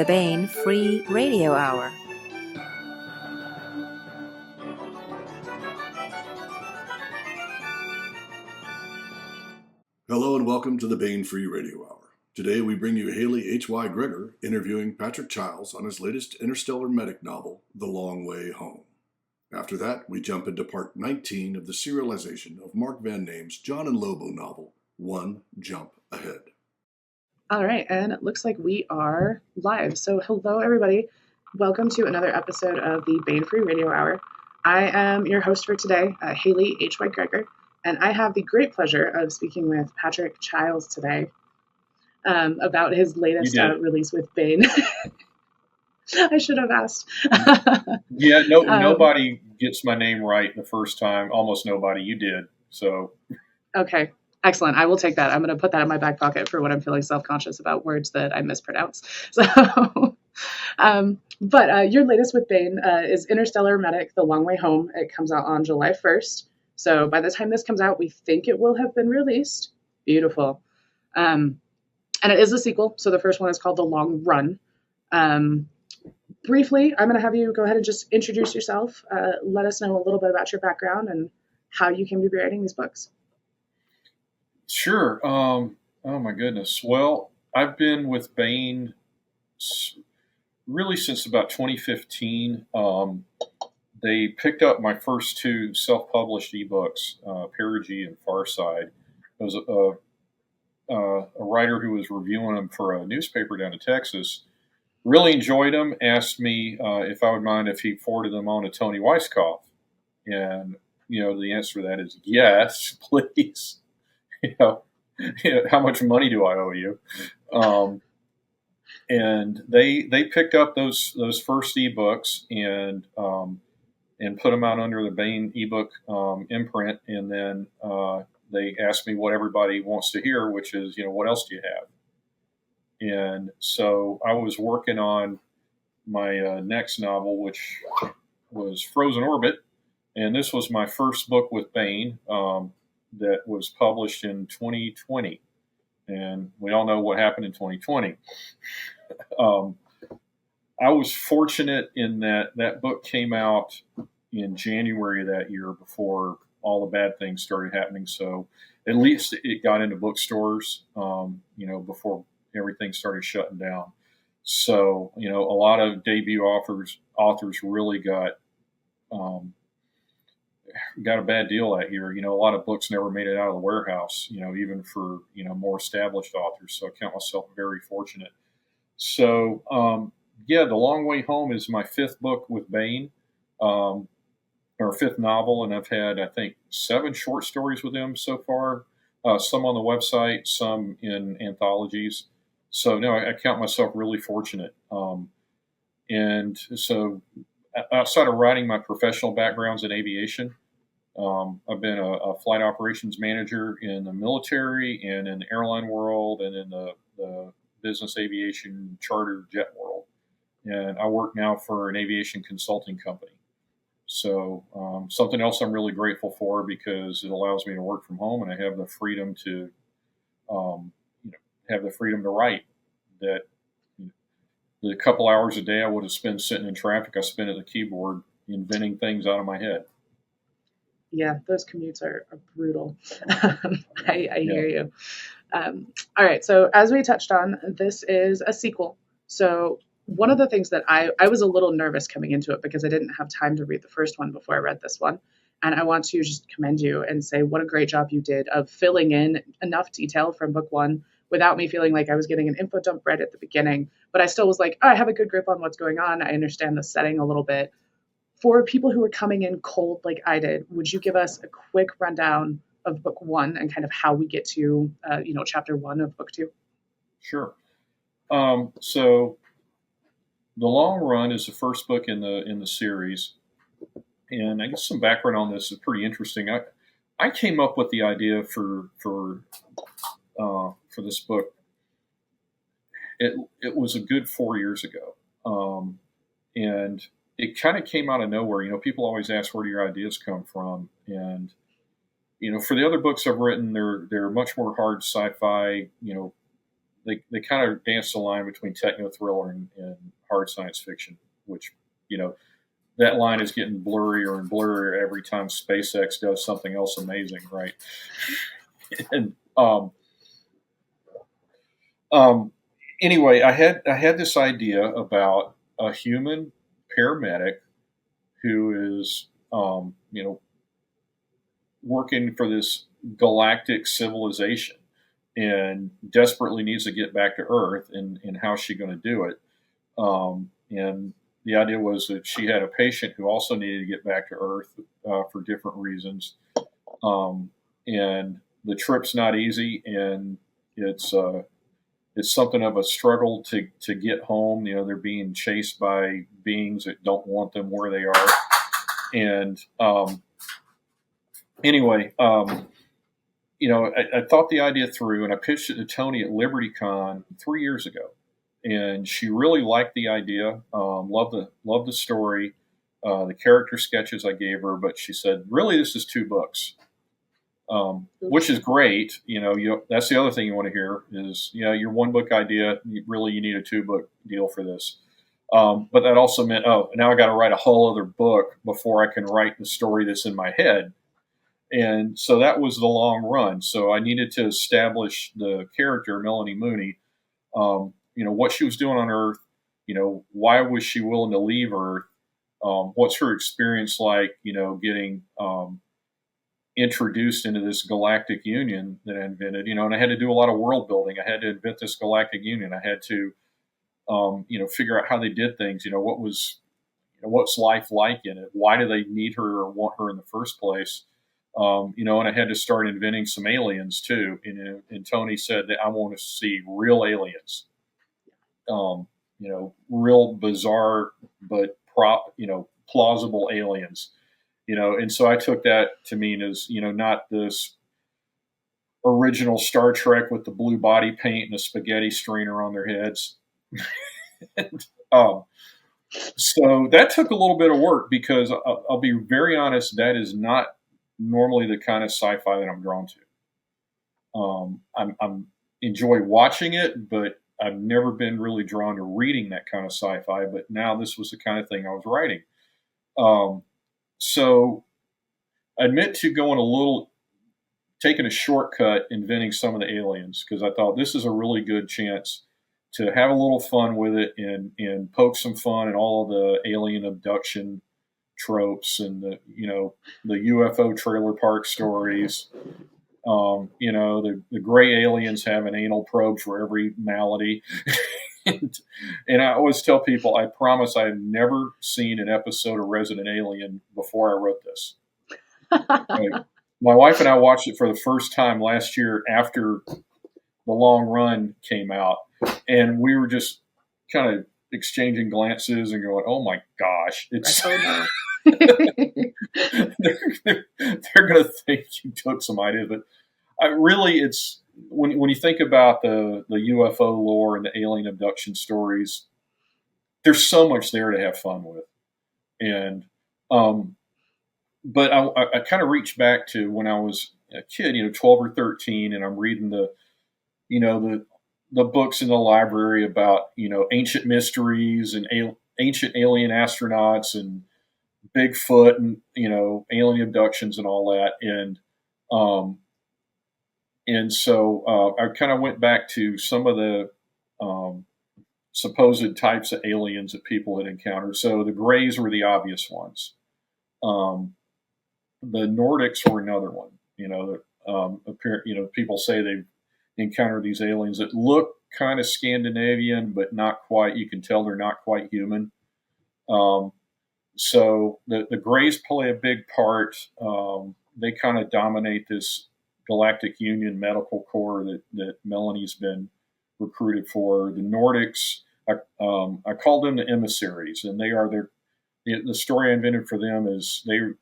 the Baen Free Radio Hour. Hello and welcome to the Baen Free Radio Hour. Today we bring you Hailey H.Y. Gregor interviewing Patrick Chiles on his latest Interstellar Medic novel, The Long Way Home. After that, we jump into part 19 of the serialization of Mark Van Name's John and Lobo novel, One Jump Ahead. All right, and it looks like we are live. So hello, everybody. Welcome to another episode of the Baen Free Radio Hour. I am your host for today, Hailey H.Y. Gregor, and I have the great pleasure of speaking with Patrick Chiles today about his latest release with Baen. I should have asked. Nobody gets my name right the first time. Almost nobody. You did. So. Okay. Excellent. I will take that. I'm going to put that in my back pocket for when I'm feeling self-conscious about words that I mispronounce. So, but your latest with Baen is Interstellar Medic, The Long Way Home. It comes out on July 1st. So by the time this comes out, we think it will have been released. Beautiful. And it is a sequel. So the first one is called The Long Run. Briefly, I'm going to have you go ahead and just introduce yourself. Let us know a little bit about your background and how you came to be writing these books. Sure. Oh my goodness. Well, I've been with Baen really since about 2015. They picked up my first two self-published ebooks, Perigee and Farside. It was a writer who was reviewing them for a newspaper down in Texas. Really enjoyed them. Asked me if I would mind if he forwarded them on to Tony Weisskopf, and the answer to that is yes, please. How much money do I owe you? And they picked up those first ebooks and put them out under the Baen ebook imprint, and then they asked me what everybody wants to hear, which is what else do you have? And so I was working on my next novel, which was Frozen Orbit, and this was my first book with Baen that was published in 2020. And we all know what happened in 2020. I was fortunate in that book came out in January of that year before all the bad things started happening. So at least it got into bookstores, before everything started shutting down. So, a lot of debut authors really got a bad deal that year. A lot of books never made it out of the warehouse, even for, more established authors. So I count myself very fortunate. So, The Long Way Home is my fifth book with Baen, or fifth novel. And I've had, I think, 7 short stories with him so far, some on the website, some in anthologies. So, no, I count myself really fortunate. And so outside of writing, my professional background's in aviation. I've been a flight operations manager in the military and in the airline world and in the business aviation charter jet world. And I work now for an aviation consulting company. So something else I'm really grateful for because it allows me to work from home and I have the freedom to write. That the couple hours a day I would have spent sitting in traffic, I spend at the keyboard inventing things out of my head. Yeah, those commutes are brutal. I hear you. All right, so as we touched on, this is a sequel. So one of the things that I was a little nervous coming into it because I didn't have time to read the first one before I read this one. And I want to just commend you and say what a great job you did of filling in enough detail from book one without me feeling like I was getting an info dump right at the beginning. But I still was like, I have a good grip on what's going on. I understand the setting a little bit. For people who are coming in cold like I did, would you give us a quick rundown of book one and kind of how we get to, chapter one of book two? Sure. So The Long Run is the first book in the series. And I guess some background on this is pretty interesting. I came up with the idea for this book. It was a good 4 years ago, and it kind of came out of nowhere. People always ask where do your ideas come from, and for the other books I've written, they're much more hard sci-fi, they kind of dance the line between techno thriller and hard science fiction, which, that line is getting blurrier and blurrier every time SpaceX does something else amazing, right? And anyway, I had this idea about a human paramedic who is working for this galactic civilization and desperately needs to get back to Earth, and how's she going to do it? And the idea was that she had a patient who also needed to get back to Earth for different reasons. And the trip's not easy, and it's something of a struggle to get home. They're being chased by beings that don't want them where they are. And anyway, I thought the idea through, and I pitched it to Tony at LibertyCon 3 years ago, and she really liked the idea. Loved the story, the character sketches I gave her, but she said, "Really, this is 2 books." Which is great. That's the other thing you want to hear is, your 1 book idea, you need a 2 book deal for this. But that also meant, now I got to write a whole other book before I can write the story that's in my head. And so that was the long run. So I needed to establish the character, Melanie Mooney, what she was doing on Earth, why was she willing to leave Earth? What's her experience like, getting, introduced into this galactic union that I invented, and I had to do a lot of world building. I had to invent this galactic union. I had to, figure out how they did things. What's life like in it? Why do they need her or want her in the first place? And I had to start inventing some aliens too. And Tony said that I want to see real aliens, real bizarre, but plausible aliens. And so I took that to mean as, not this original Star Trek with the blue body paint and a spaghetti strainer on their heads. and, so that took a little bit of work because I'll be very honest, that is not normally the kind of sci-fi that I'm drawn to. I'm enjoy watching it, but I've never been really drawn to reading that kind of sci-fi. But now this was the kind of thing I was writing. So I admit to taking a shortcut, inventing some of the aliens, because I thought this is a really good chance to have a little fun with it and poke some fun at all of the alien abduction tropes and the UFO trailer park stories. The gray aliens have an anal probe for every malady. And I always tell people, I promise I've never seen an episode of Resident Alien before I wrote this. My wife and I watched it for the first time last year after The Long Run came out, and we were just kind of exchanging glances and going, "Oh my gosh, it's they're going to think you took some ideas." But it's when you think about the UFO lore and the alien abduction stories, there's so much there to have fun with. And but I kind of reached back to when I was a kid, 12 or 13, and I'm reading the books in the library about, ancient mysteries and ancient alien astronauts and Bigfoot and, alien abductions and all that. And so I kind of went back to some of the supposed types of aliens that people had encountered. So the Greys were the obvious ones. The Nordics were another one. People say they've encountered these aliens that look kind of Scandinavian, but not quite. You can tell they're not quite human. So the Greys play a big part. They kind of dominate this Galactic Union medical corps that Melanie's been recruited for. The Nordics, I call them the emissaries, and they are the story I invented for them is they are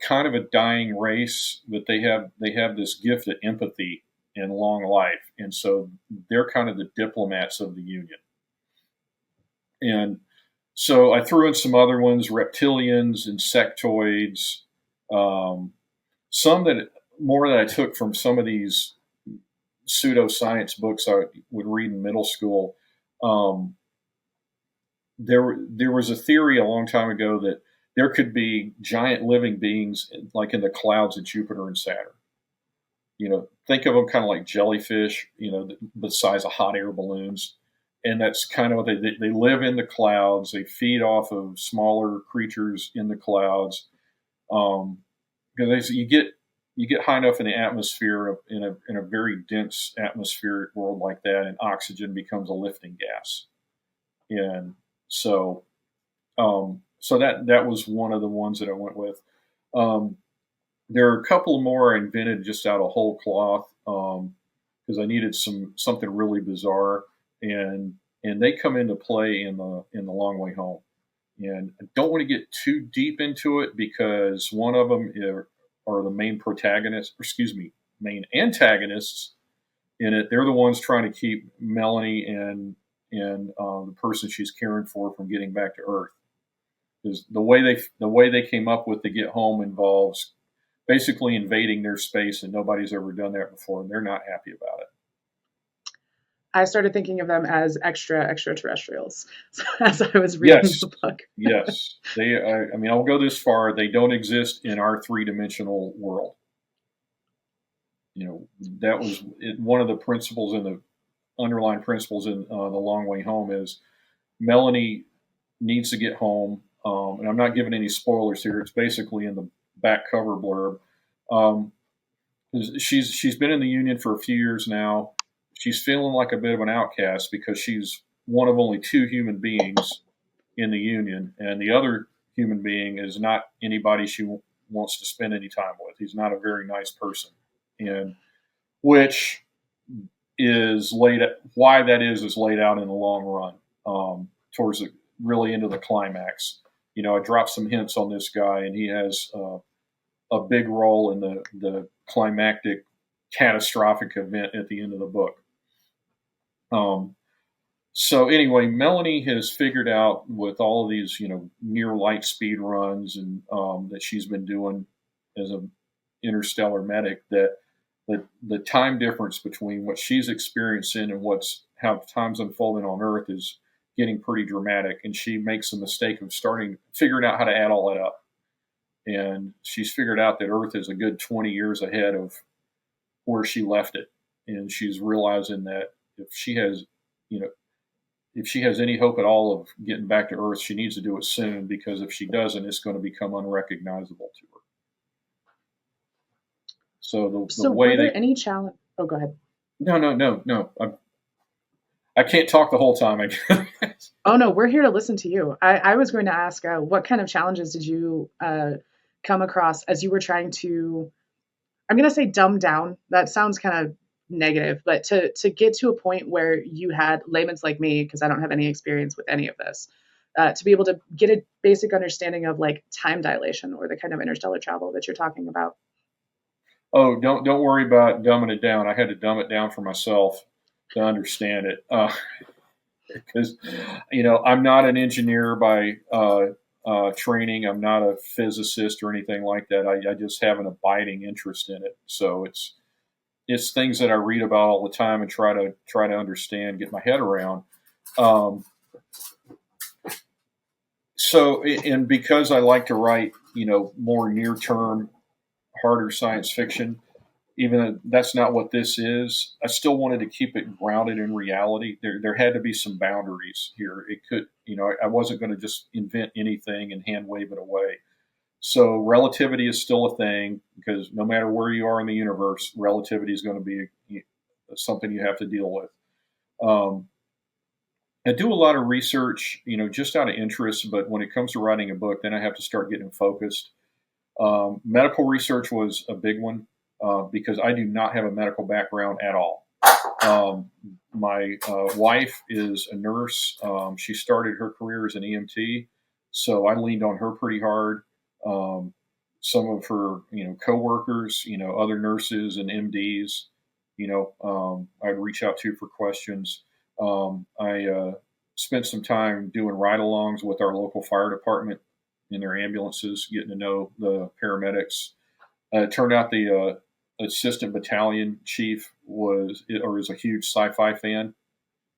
kind of a dying race, but they have this gift of empathy and long life, and so they're kind of the diplomats of the Union. And so I threw in some other ones: reptilians, insectoids, some that I took from some of these pseudoscience books I would read in middle school. Um, there was a theory a long time ago that there could be giant living beings like in the clouds of Jupiter and Saturn. Think of them kind of like jellyfish, the size of hot air balloons. And that's kind of what they live in the clouds. They feed off of smaller creatures in the clouds. Because you get high enough in the atmosphere in a very dense atmospheric world like that, and oxygen becomes a lifting gas. And so that was one of the ones that I went with. There are a couple more I invented just out of whole cloth because I needed something really bizarre, and they come into play in the Long Way Home. And I don't want to get too deep into it because one of them are the main protagonists, main antagonists in it. They're the ones trying to keep Melanie and the person she's caring for from getting back to Earth. Because the way they came up with to get home involves basically invading their space, and nobody's ever done that before, and they're not happy about it. I started thinking of them as extraterrestrials as I was reading the book. Yes, I'll go this far: they don't exist in our three-dimensional world. That was one of the principles in the underlying principles in the Long Way Home is Melanie needs to get home, and I'm not giving any spoilers here. It's basically in the back cover blurb. She's been in the Union for a few years now. She's feeling like a bit of an outcast because she's one of only two human beings in the Union, and the other human being is not anybody she wants to spend any time with. He's not a very nice person, and which is why that is laid out in the long run towards really into the climax. I dropped some hints on this guy, and he has a big role in the climactic, catastrophic event at the end of the book. So anyway, Melanie has figured out with all of these, near light speed runs and that she's been doing as an interstellar medic, that the time difference between what she's experiencing and how time's unfolding on Earth is getting pretty dramatic, and she makes the mistake of figuring out how to add all that up. And she's figured out that Earth is a good 20 years ahead of where she left it, and she's realizing that if she has any hope at all of getting back to Earth, she needs to do it soon, because if she doesn't, it's going to become unrecognizable to her. So the way were there any challenge? Oh, go ahead. No. I can't talk the whole time. Oh no, we're here to listen to you. I was going to ask, what kind of challenges did you come across as you were trying to? I'm going to say dumb down. That sounds kind of negative, but to get to a point where you had layman's like me, because I don't have any experience with any of this, to be able to get a basic understanding of like time dilation or the kind of interstellar travel that you're talking about. Oh, don't worry about dumbing it down. I had to dumb it down for myself to understand it, because I'm not an engineer by training. I'm not a physicist or anything like that. I just have an abiding interest in it. So it's things that I read about all the time and try to understand, get my head around. And because I like to write, more near term, harder science fiction, even though that's not what this is, I still wanted to keep it grounded in reality. There had to be some boundaries here. It could, I wasn't going to just invent anything and hand wave it away. So relativity is still a thing, because no matter where you are in the universe, relativity is going to be something you have to deal with. I do a lot of research, just out of interest, but when it comes to writing a book, then I have to start getting focused. Medical research was a big one, because I do not have a medical background at all. My wife is a nurse. She started her career as an EMT, so I leaned on her pretty hard. Some of her, coworkers, other nurses and MDs, I'd reach out to for questions. I spent some time doing ride-alongs with our local fire department in their ambulances, getting to know the paramedics. It turned out the assistant battalion chief is a huge sci-fi fan.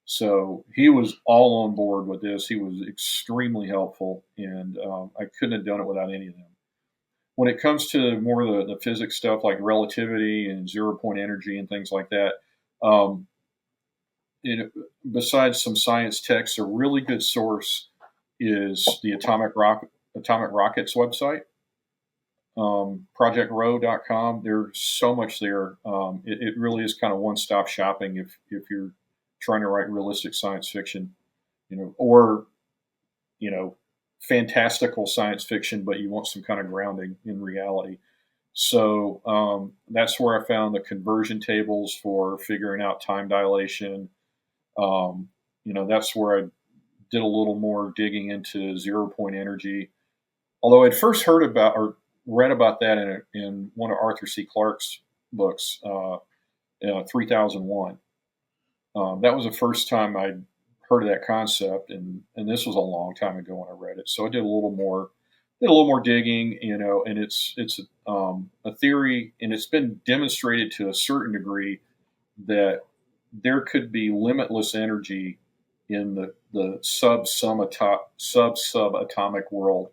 So he was all on board with this. He was extremely helpful, and I couldn't have done it without any of them. When it comes to more of the physics stuff like relativity and 0 point energy and things like that, um, besides some science texts, a really good source is the Atomic Rockets website, projectro.com. There's so much there. It really is kind of one-stop shopping if you're trying to write realistic science fiction, or fantastical science fiction, but you want some kind of grounding in reality. So that's where I found the conversion tables for figuring out time dilation. That's where I did a little more digging into 0 point energy. Although I'd first heard about or read about that in one of Arthur C. Clarke's books, 3001. That was the first time I'd heard of that concept, and this was a long time ago when I read it. So I did a little more digging, and it's a theory, and it's been demonstrated to a certain degree that there could be limitless energy in the subatomic world,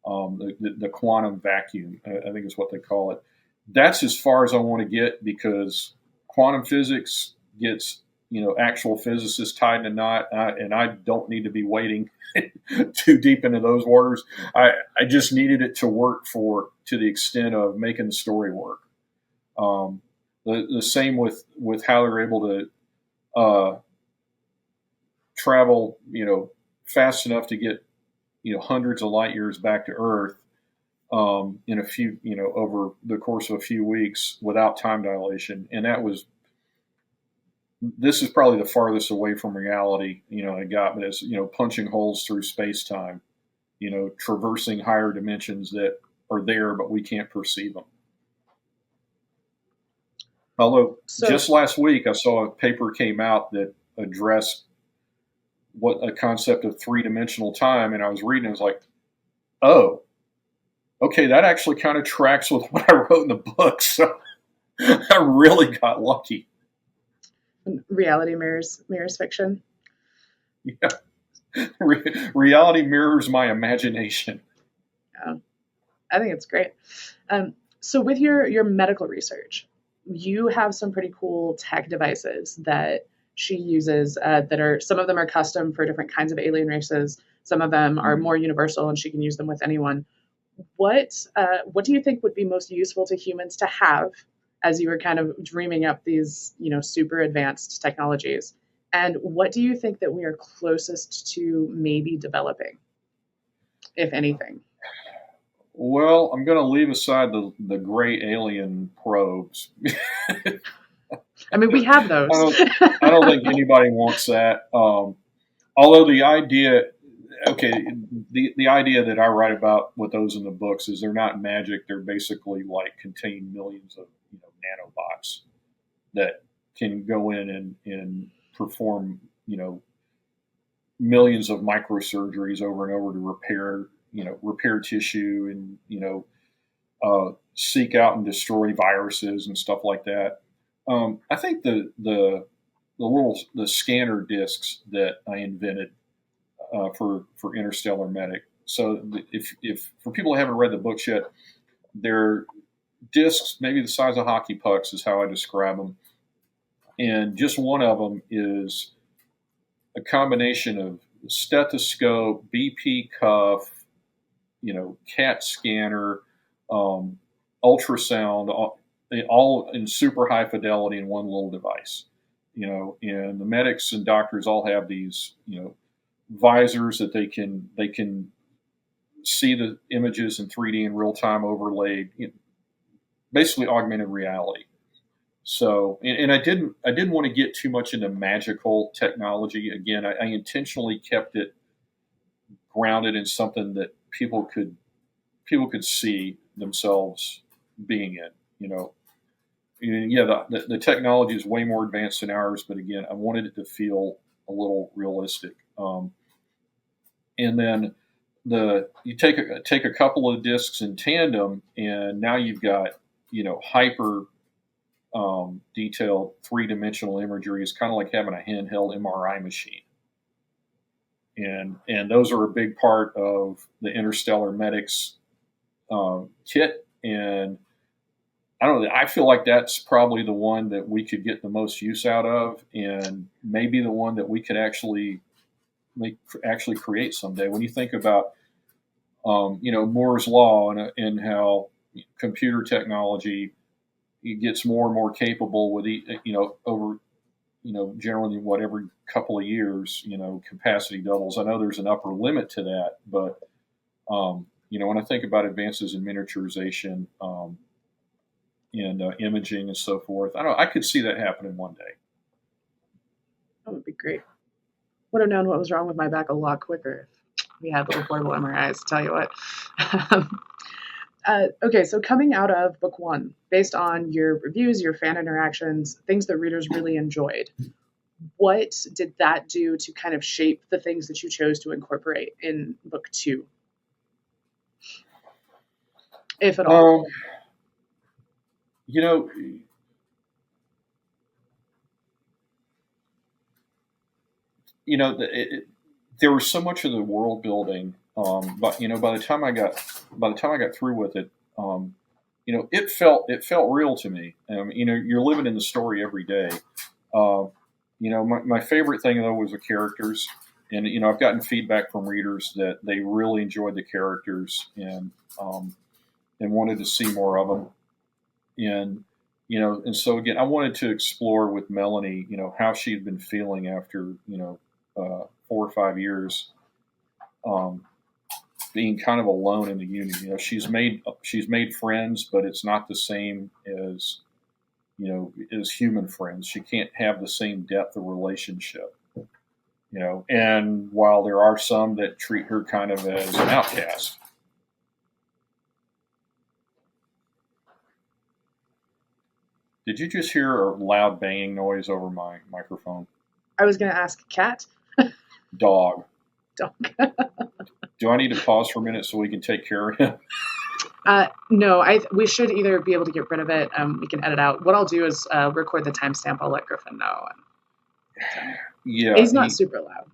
the quantum vacuum, I think is what they call it. That's as far as I want to get, because quantum physics gets actual physicists tied in a knot, and I don't need to be wading too deep into those waters. I just needed it to work to the extent of making the story work. The same with how they're able to travel, fast enough to get, hundreds of light years back to Earth in a few, over the course of a few weeks without time dilation. And this is probably the farthest away from reality, I got, but it's, punching holes through space time, traversing higher dimensions that are there, but we can't perceive them. Although just last week I saw a paper came out that addressed what a concept of three-dimensional time, and I was reading, I was like, oh, okay, that actually kind of tracks with what I wrote in the book. So I really got lucky. Reality mirrors fiction. Yeah, reality mirrors my imagination. Yeah. I think it's great. So with your medical research, you have some pretty cool tech devices that she uses that are, some of them are custom for different kinds of alien races. Some of them are more universal and she can use them with anyone. What do you think would be most useful to humans to have as you were kind of dreaming up these, super advanced technologies? And what do you think that we are closest to maybe developing, if anything? Well, I'm going to leave aside the gray alien probes. I mean, we have those. I don't think anybody wants that. Although the idea that I write about with those in the books is they're not magic. They're basically like contain millions of nanobots that can go in and perform millions of microsurgeries over and over to repair tissue and seek out and destroy viruses and stuff like that. I think the scanner discs that I invented for Interstellar Medic. So if for people who haven't read the books yet, they're discs maybe the size of hockey pucks is how I describe them, and just one of them is a combination of stethoscope, BP cuff, CAT scanner, ultrasound, all in super high fidelity in one little device. And the medics and doctors all have these, visors that they can see the images in 3D in real time overlaid, basically augmented reality. So, and I didn't want to get too much into magical technology. Again, I intentionally kept it grounded in something that people could see themselves being in. And yeah, the technology is way more advanced than ours, but again, I wanted it to feel a little realistic. And then you take a couple of discs in tandem, and now you've got hyper detailed three-dimensional imagery is kind of like having a handheld MRI machine. And those are a big part of the Interstellar Medic's kit. And I don't know, I feel like that's probably the one that we could get the most use out of, and maybe the one that we could actually create someday. When you think about Moore's law and how computer technology gets more and more capable with over generally every couple of years, capacity doubles. I know there's an upper limit to that, but when I think about advances in miniaturization and imaging and so forth, I could see that happening one day. That would be great. Would have known what was wrong with my back a lot quicker if we had little portable MRIs, tell you what. Okay, so coming out of book 1, based on your reviews, your fan interactions, things that readers really enjoyed, what did that do to kind of shape the things that you chose to incorporate in book 2? If at all. There was so much of the world building, but by the time I got through with it, it felt real to me. You're living in the story every day. My favorite thing though was the characters, and I've gotten feedback from readers that they really enjoyed the characters and wanted to see more of them. And so again, I wanted to explore with Melanie, how she'd been feeling after 4 or 5 years being kind of alone in the union. She's made friends, but it's not the same as as human friends. She can't have the same depth of relationship. And while there are some that treat her kind of as an outcast. Did you just hear a loud banging noise over my microphone? I was going to ask, cat? Dog. Dog. Do I need to pause for a minute so we can take care of him? No, we should either be able to get rid of it. We can edit out. What I'll do is record the timestamp. I'll let Griffin know. Yeah, he's not super loud.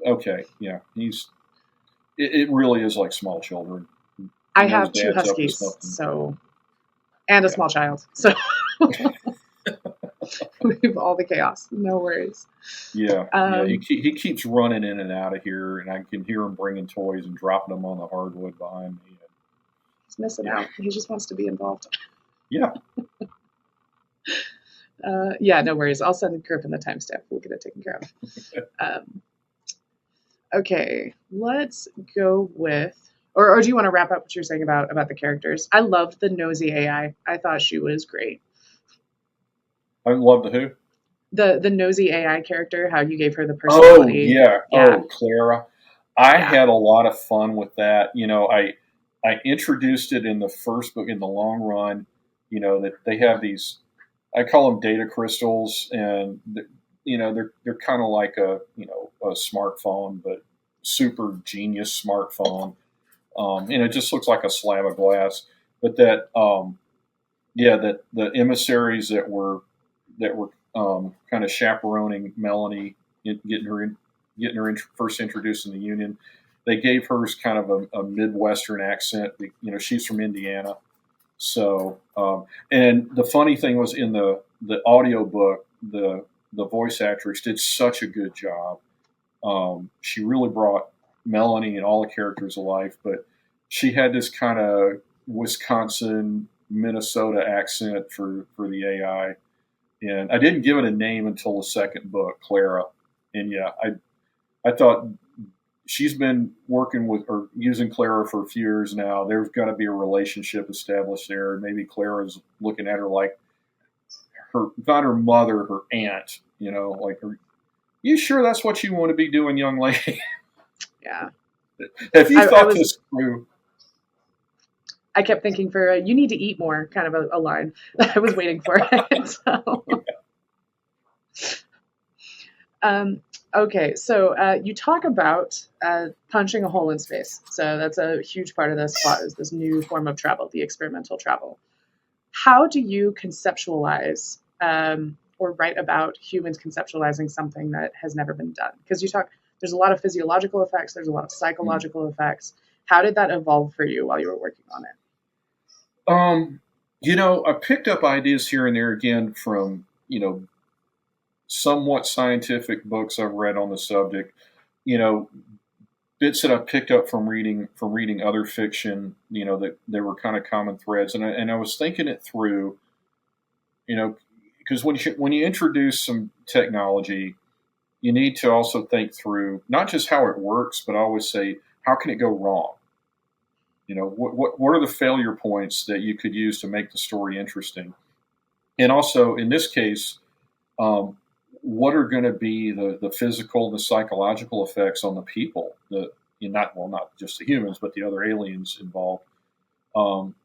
Okay, yeah, it really is like small children. I have 2 huskies, and a small child, so we have all the chaos. No worries. Yeah, he keeps running in and out of here, and I can hear him bringing toys and dropping them on the hardwood behind me. He's missing out. He just wants to be involved. Yeah. Yeah, no worries. I'll send Griffin the timestamp. We'll get it taken care of. Okay, let's go with, or do you want to wrap up what you're saying about the characters? I loved the nosy AI. I thought she was great. I love the who? The nosy AI character, how you gave her the personality. Oh, yeah. Oh, Clara. I had a lot of fun with that. I introduced it in the first book, in the long run, that they have these, I call them data crystals, and they're kind of like a smartphone, but super genius smartphone. It just looks like a slab of glass. But that the emissaries that were kind of chaperoning Melanie, getting her first introduced in the Union, they gave hers kind of a Midwestern accent. She's from Indiana. So, and the funny thing was, in the audio book, the voice actress did such a good job. She really brought Melanie and all the characters to life, but she had this kind of Wisconsin, Minnesota accent for the AI. And I didn't give it a name until the second book, Clara. And yeah, I thought, she's been working with or using Clara for a few years now. There's got to be a relationship established there. Maybe Clara's looking at her like not her mother, her aunt. Like, are you sure that's what you want to be doing, young lady? Yeah. Have you thought this through? I kept thinking for you need to eat more, kind of a line. I was waiting for it. So. Okay, so you talk about punching a hole in space. So that's a huge part of this plot, is this new form of travel, the experimental travel. how do you conceptualize or write about humans conceptualizing something that has never been done? Because there's a lot of physiological effects, there's a lot of psychological effects. How did that evolve for you while you were working on it? I picked up ideas here and there again from, somewhat scientific books I've read on the subject, you know, bits that I picked up from reading other fiction, that there were kind of common threads. And I was thinking it through, because when you introduce some technology, you need to also think through not just how it works, but I always say, how can it go wrong? What are the failure points that you could use to make the story interesting? And also, in this case, what are going to be the physical, the psychological effects on the people, not just the humans, but the other aliens involved,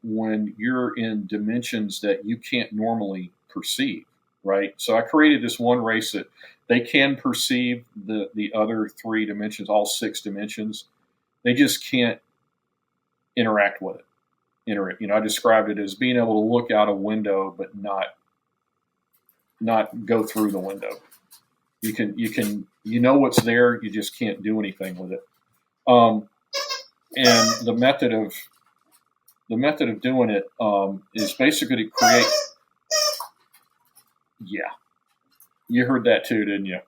when you're in dimensions that you can't normally perceive, right? So I created this one race that they can perceive the other three dimensions, all six dimensions. They just can't interact with it. I described it as being able to look out a window, but not go through the window. You know what's there, you just can't do anything with it. And the method of doing it is basically to create. Yeah, you heard that too, didn't you?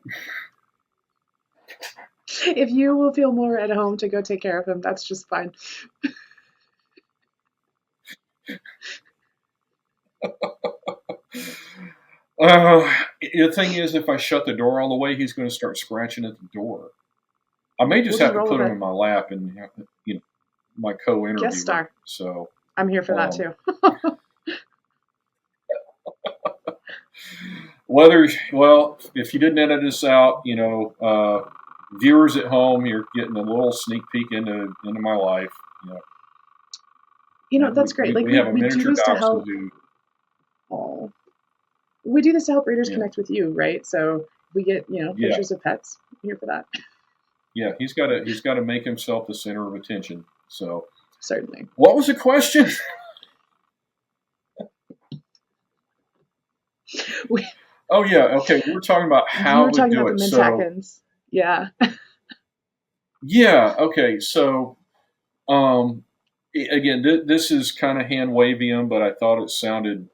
If you will feel more at home to go take care of him, that's just fine. The thing is, if I shut the door all the way, he's going to start scratching at the door. I may just have to put him in my lap and my co-interviewer. Guest star. So I'm here for that too. If you didn't edit this out, viewers at home, you're getting a little sneak peek into my life. That's great. We have a miniature do this to help. We do this to help readers connect with you, right? So we get pictures of pets. I'm here for that. Yeah, he's got to make himself the center of attention. So certainly. What was the question? Oh yeah, okay. We were talking about how we were talking about it. The Mintakins. Yeah. Yeah. Okay. So, again, this is kind of hand wavium, but I thought it sounded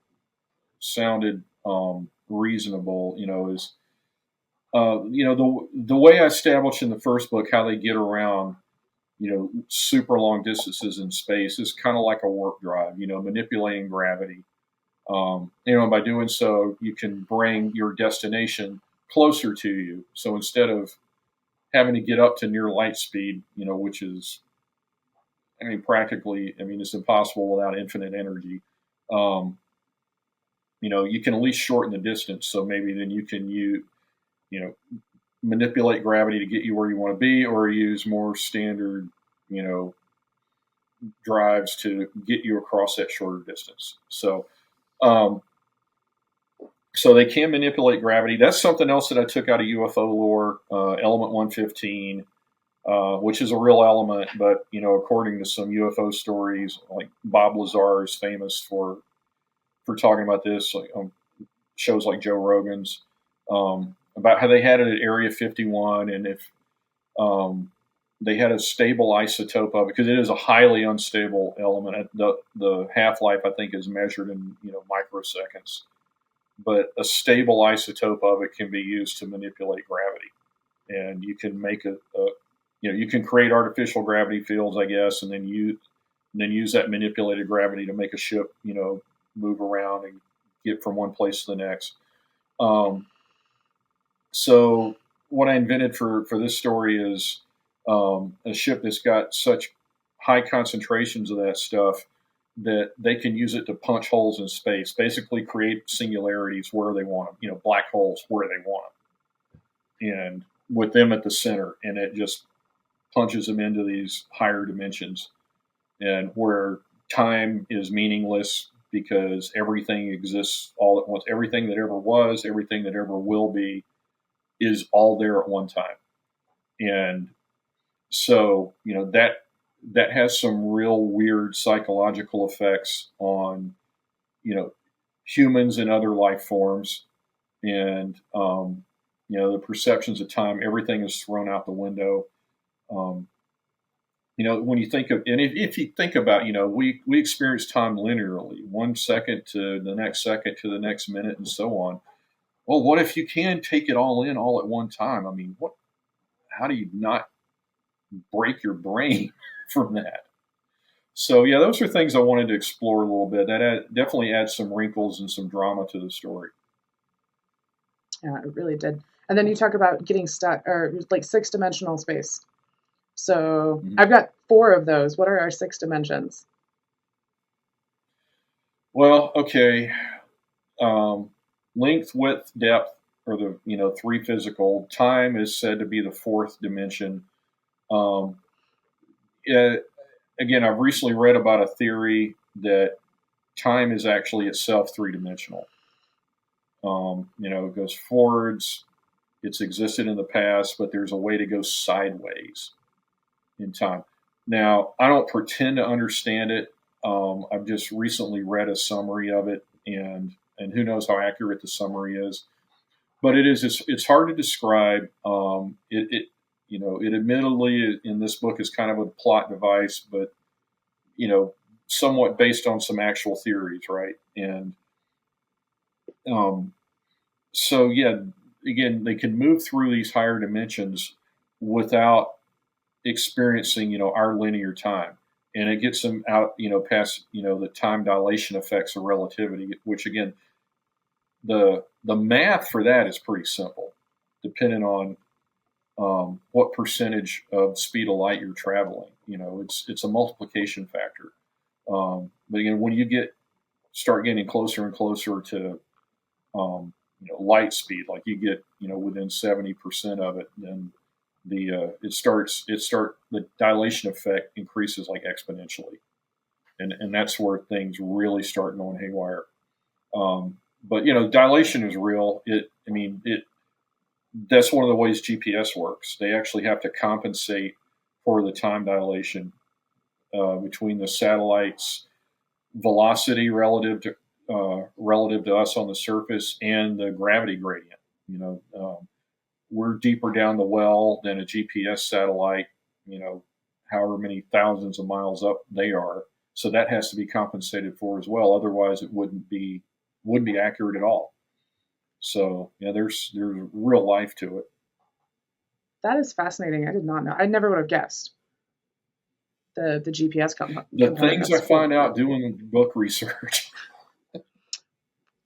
reasonable. The way I established in the first book how they get around, super long distances in space is kind of like a warp drive. Manipulating gravity. By doing so, you can bring your destination closer to you. So instead of having to get up to near light speed, which is, practically, it's impossible without infinite energy. You can at least shorten the distance. So maybe then you can manipulate gravity to get you where you want to be, or use more standard, drives to get you across that shorter distance. So they can manipulate gravity. That's something else that I took out of UFO lore, element 115, which is a real element, but, according to some UFO stories, like Bob Lazar is famous for talking about this, like on shows like Joe Rogan's, about how they had it at Area 51, and if they had a stable isotope of it, because it is a highly unstable element. The half-life, I think, is measured in microseconds. But a stable isotope of it can be used to manipulate gravity, and you can make you can create artificial gravity fields, I guess, and then use that manipulated gravity to make a ship, move around and get from one place to the next. So what I invented for this story is a ship that's got such high concentrations of that stuff that they can use it to punch holes in space, basically create singularities where they want them, black holes where they want them, and with them at the center, and it just punches them into these higher dimensions, and where time is meaningless because everything exists all at once. Everything that ever was, everything that ever will be, is all there at one time. And so, that has some real weird psychological effects on, humans and other life forms, and the perceptions of time, everything is thrown out the window. Um, when you think of, and if you think about, we experience time linearly, 1 second to the next second to the next minute, and so on. Well, what if you can take it all in all at one time? I mean, how do you not break your brain from that? So yeah, those are things I wanted to explore a little bit. That definitely adds some wrinkles and some drama to the story. Yeah, it really did. And then you talk about getting stuck, or like 6-dimensional space. So Mhm. I've got 4 of those. What are our 6 dimensions? Well, okay. Length, width, depth are the 3 physical. Time is said to be the 4th dimension. Um, Again, I've recently read about a theory that time is actually itself 3-dimensional. It goes forwards. It's existed in the past, but there's a way to go sideways in time. Now, I don't pretend to understand it. I've just recently read a summary of it, and who knows how accurate the summary is. But it's hard to describe. It admittedly in this book is kind of a plot device, but somewhat based on some actual theories, right? And um, so yeah, again, they can move through these higher dimensions without experiencing our linear time, and it gets them out past the time dilation effects of relativity, which again, the math for that is pretty simple, depending on what percentage of speed of light you're traveling. It's a multiplication factor. But again, when you start getting closer and closer to light speed, like you get within 70% of it, then the dilation effect increases like exponentially, and that's where things really start going haywire. But dilation is real. That's one of the ways GPS works. They actually have to compensate for the time dilation between the satellite's velocity relative to us on the surface and the gravity gradient. We're deeper down the well than a GPS satellite. However many thousands of miles up they are. So that has to be compensated for as well. Otherwise, it wouldn't be accurate at all. So yeah, there's real life to it. That is fascinating. I did not know. I never would have guessed the GPS component. The things I That's cool. find out doing book research.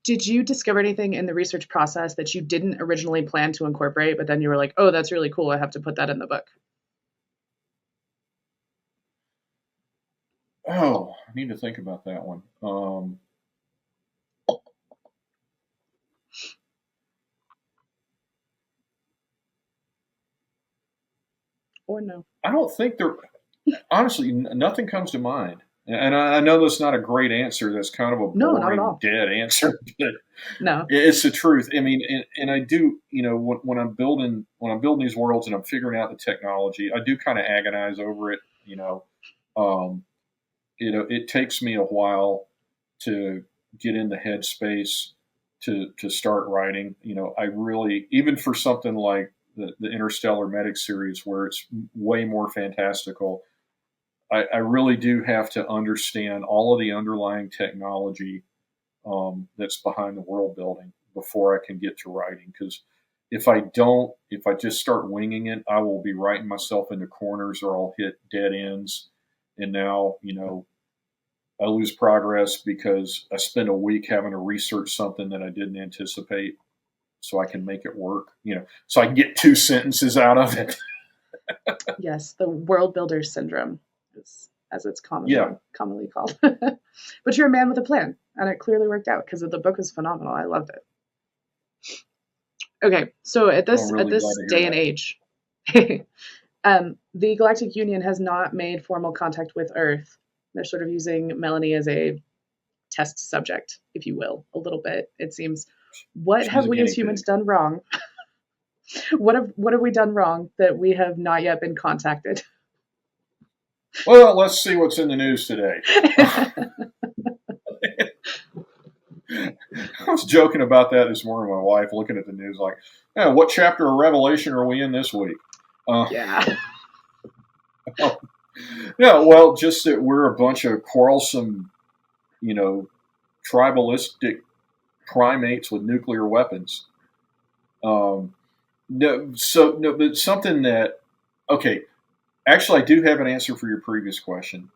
Did you discover anything in the research process that you didn't originally plan to incorporate, but then you were like, oh, that's really cool. I have to put that in the book? Oh, I need to think about that one. Or no? I don't think there. Honestly, nothing comes to mind. And I know that's not a great answer. That's kind of a No, not at boring, all. dead answer, but No. it's the truth. I mean, and I do. When I'm building these worlds and I'm figuring out the technology, I do kind of agonize over it. Um, it takes me a while to get in the headspace to start writing. I really, even for something like the Interstellar Medic series, where it's way more fantastical, I really do have to understand all of the underlying technology that's behind the world building before I can get to writing. Because if I just start winging it, I will be writing myself into corners, or I'll hit dead ends. And now, I lose progress because I spend a week having to research something that I didn't anticipate, so I can make it work. So I can get 2 sentences out of it. Yes, the world builder syndrome, as it's commonly called. But you're a man with a plan, and it clearly worked out because the book is phenomenal. I loved it. Okay, so at this day and age, the Galactic Union has not made formal contact with Earth. They're sort of using Melanie as a test subject, if you will, a little bit, it seems. What have we as humans done wrong? What have we done wrong that we have not yet been contacted? Well, let's see what's in the news today. was joking about that this morning with my wife, looking at the news, like, yeah, what chapter of Revelation are we in this week? Yeah. Yeah, well, just that we're a bunch of quarrelsome, tribalistic primates with nuclear weapons. But something that, okay, actually, I do have an answer for your previous question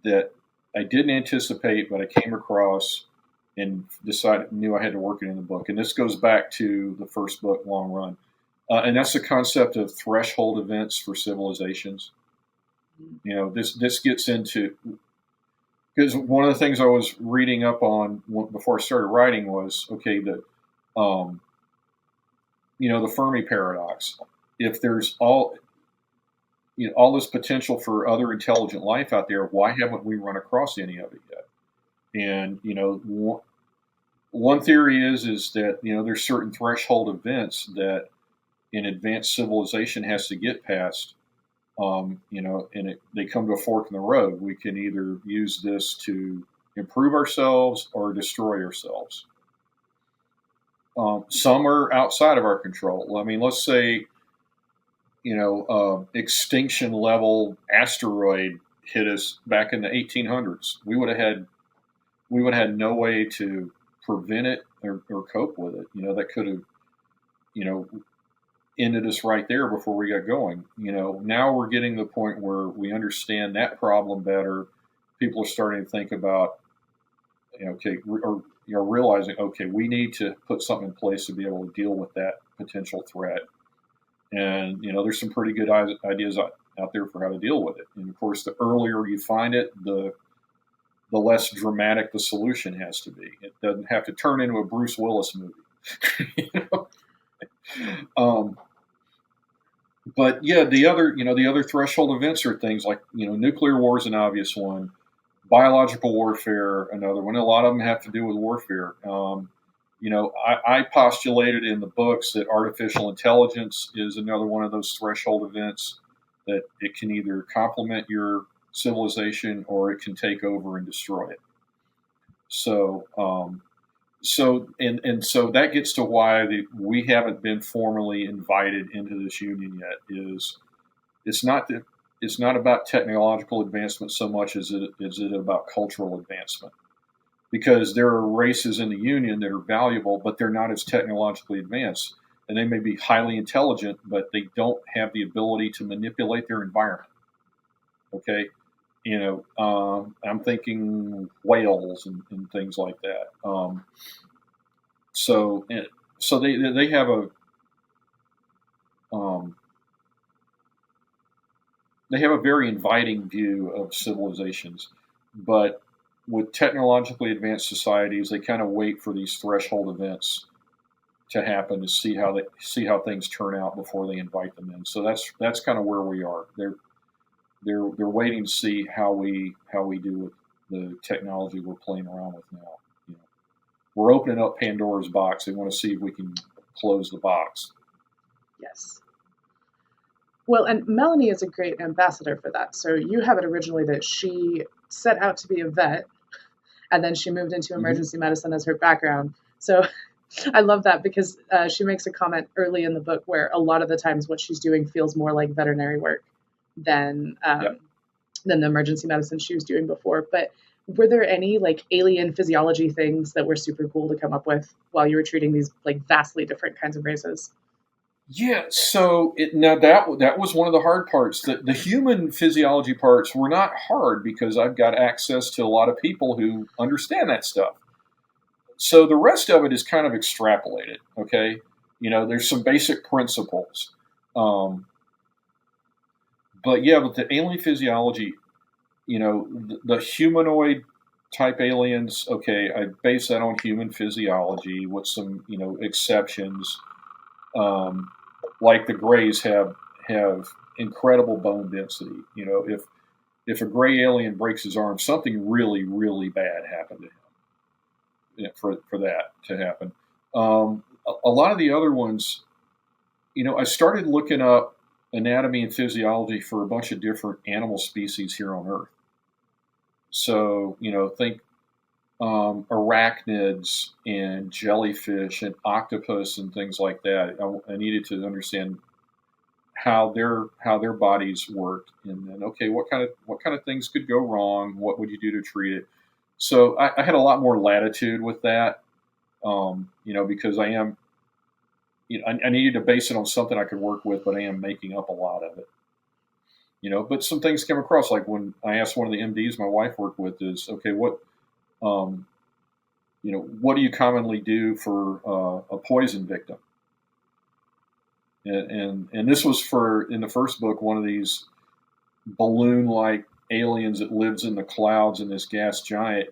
that I didn't anticipate, but I came across and knew I had to work it in the book. And this goes back to the first book, Long Run. And that's the concept of threshold events for civilizations. This gets into, because one of the things I was reading up on before I started writing was, okay, the Fermi paradox. If there's all this potential for other intelligent life out there, why haven't we run across any of it yet? And one theory is that there's certain threshold events that an advanced civilization has to get past. They come to a fork in the road. We can either use this to improve ourselves or destroy ourselves. Some are outside of our control. I mean, let's say, extinction level asteroid hit us back in the 1800s. We would have had no way to prevent it or cope with it. That could have, ended us right there before we got going. Now we're getting to the point where we understand that problem better. People are starting to think about, realizing, okay, we need to put something in place to be able to deal with that potential threat. And, there's some pretty good ideas out there for how to deal with it. And of course, the earlier you find it, the less dramatic the solution has to be. It doesn't have to turn into a Bruce Willis movie. But yeah, the other threshold events are things like, nuclear war is an obvious one, biological warfare, another one. A lot of them have to do with warfare. I postulated in the books that artificial intelligence is another one of those threshold events, that it can either complement your civilization or it can take over and destroy it. So that gets to why we haven't been formally invited into this union yet. It's not about technological advancement so much as it about cultural advancement, because there are races in the union that are valuable, but they're not as technologically advanced, and they may be highly intelligent, but they don't have the ability to manipulate their environment. Okay. I'm thinking whales and things like that. So they have a very inviting view of civilizations, but with technologically advanced societies, they kind of wait for these threshold events to happen to see how things turn out before they invite them in. So that's kind of where we are. They're waiting to see how we do with the technology we're playing around with now. We're opening up Pandora's box. They want to see if we can close the box. Yes. Well, and Melanie is a great ambassador for that. So you have it originally that she set out to be a vet, and then she moved into emergency medicine as her background. So I love that, because she makes a comment early in the book where a lot of the times what she's doing feels more like veterinary work than the emergency medicine she was doing before. But were there any like alien physiology things that were super cool to come up with while you were treating these like vastly different kinds of races? Yeah, so that was one of the hard parts. The human physiology parts were not hard because I've got access to a lot of people who understand that stuff. So the rest of it is kind of extrapolated. Okay, there's some basic principles. But yeah, with the alien physiology, the humanoid type aliens, okay, I base that on human physiology with some, exceptions. Like the Greys have incredible bone density. If a Gray alien breaks his arm, something really, really bad happened to him. For that to happen. A lot of the other ones, I started looking up anatomy and physiology for a bunch of different animal species here on Earth. So, think arachnids and jellyfish and octopus and things like that. I needed to understand how their bodies work, and then okay, what kind of things could go wrong? What would you do to treat it? So I had a lot more latitude with that, because I am, I needed to base it on something I could work with, but I am making up a lot of it. But some things came across, like when I asked one of the MDs my wife worked with, is okay, um, what do you commonly do for a poison victim? And this was for, in the first book, one of these balloon-like aliens that lives in the clouds in this gas giant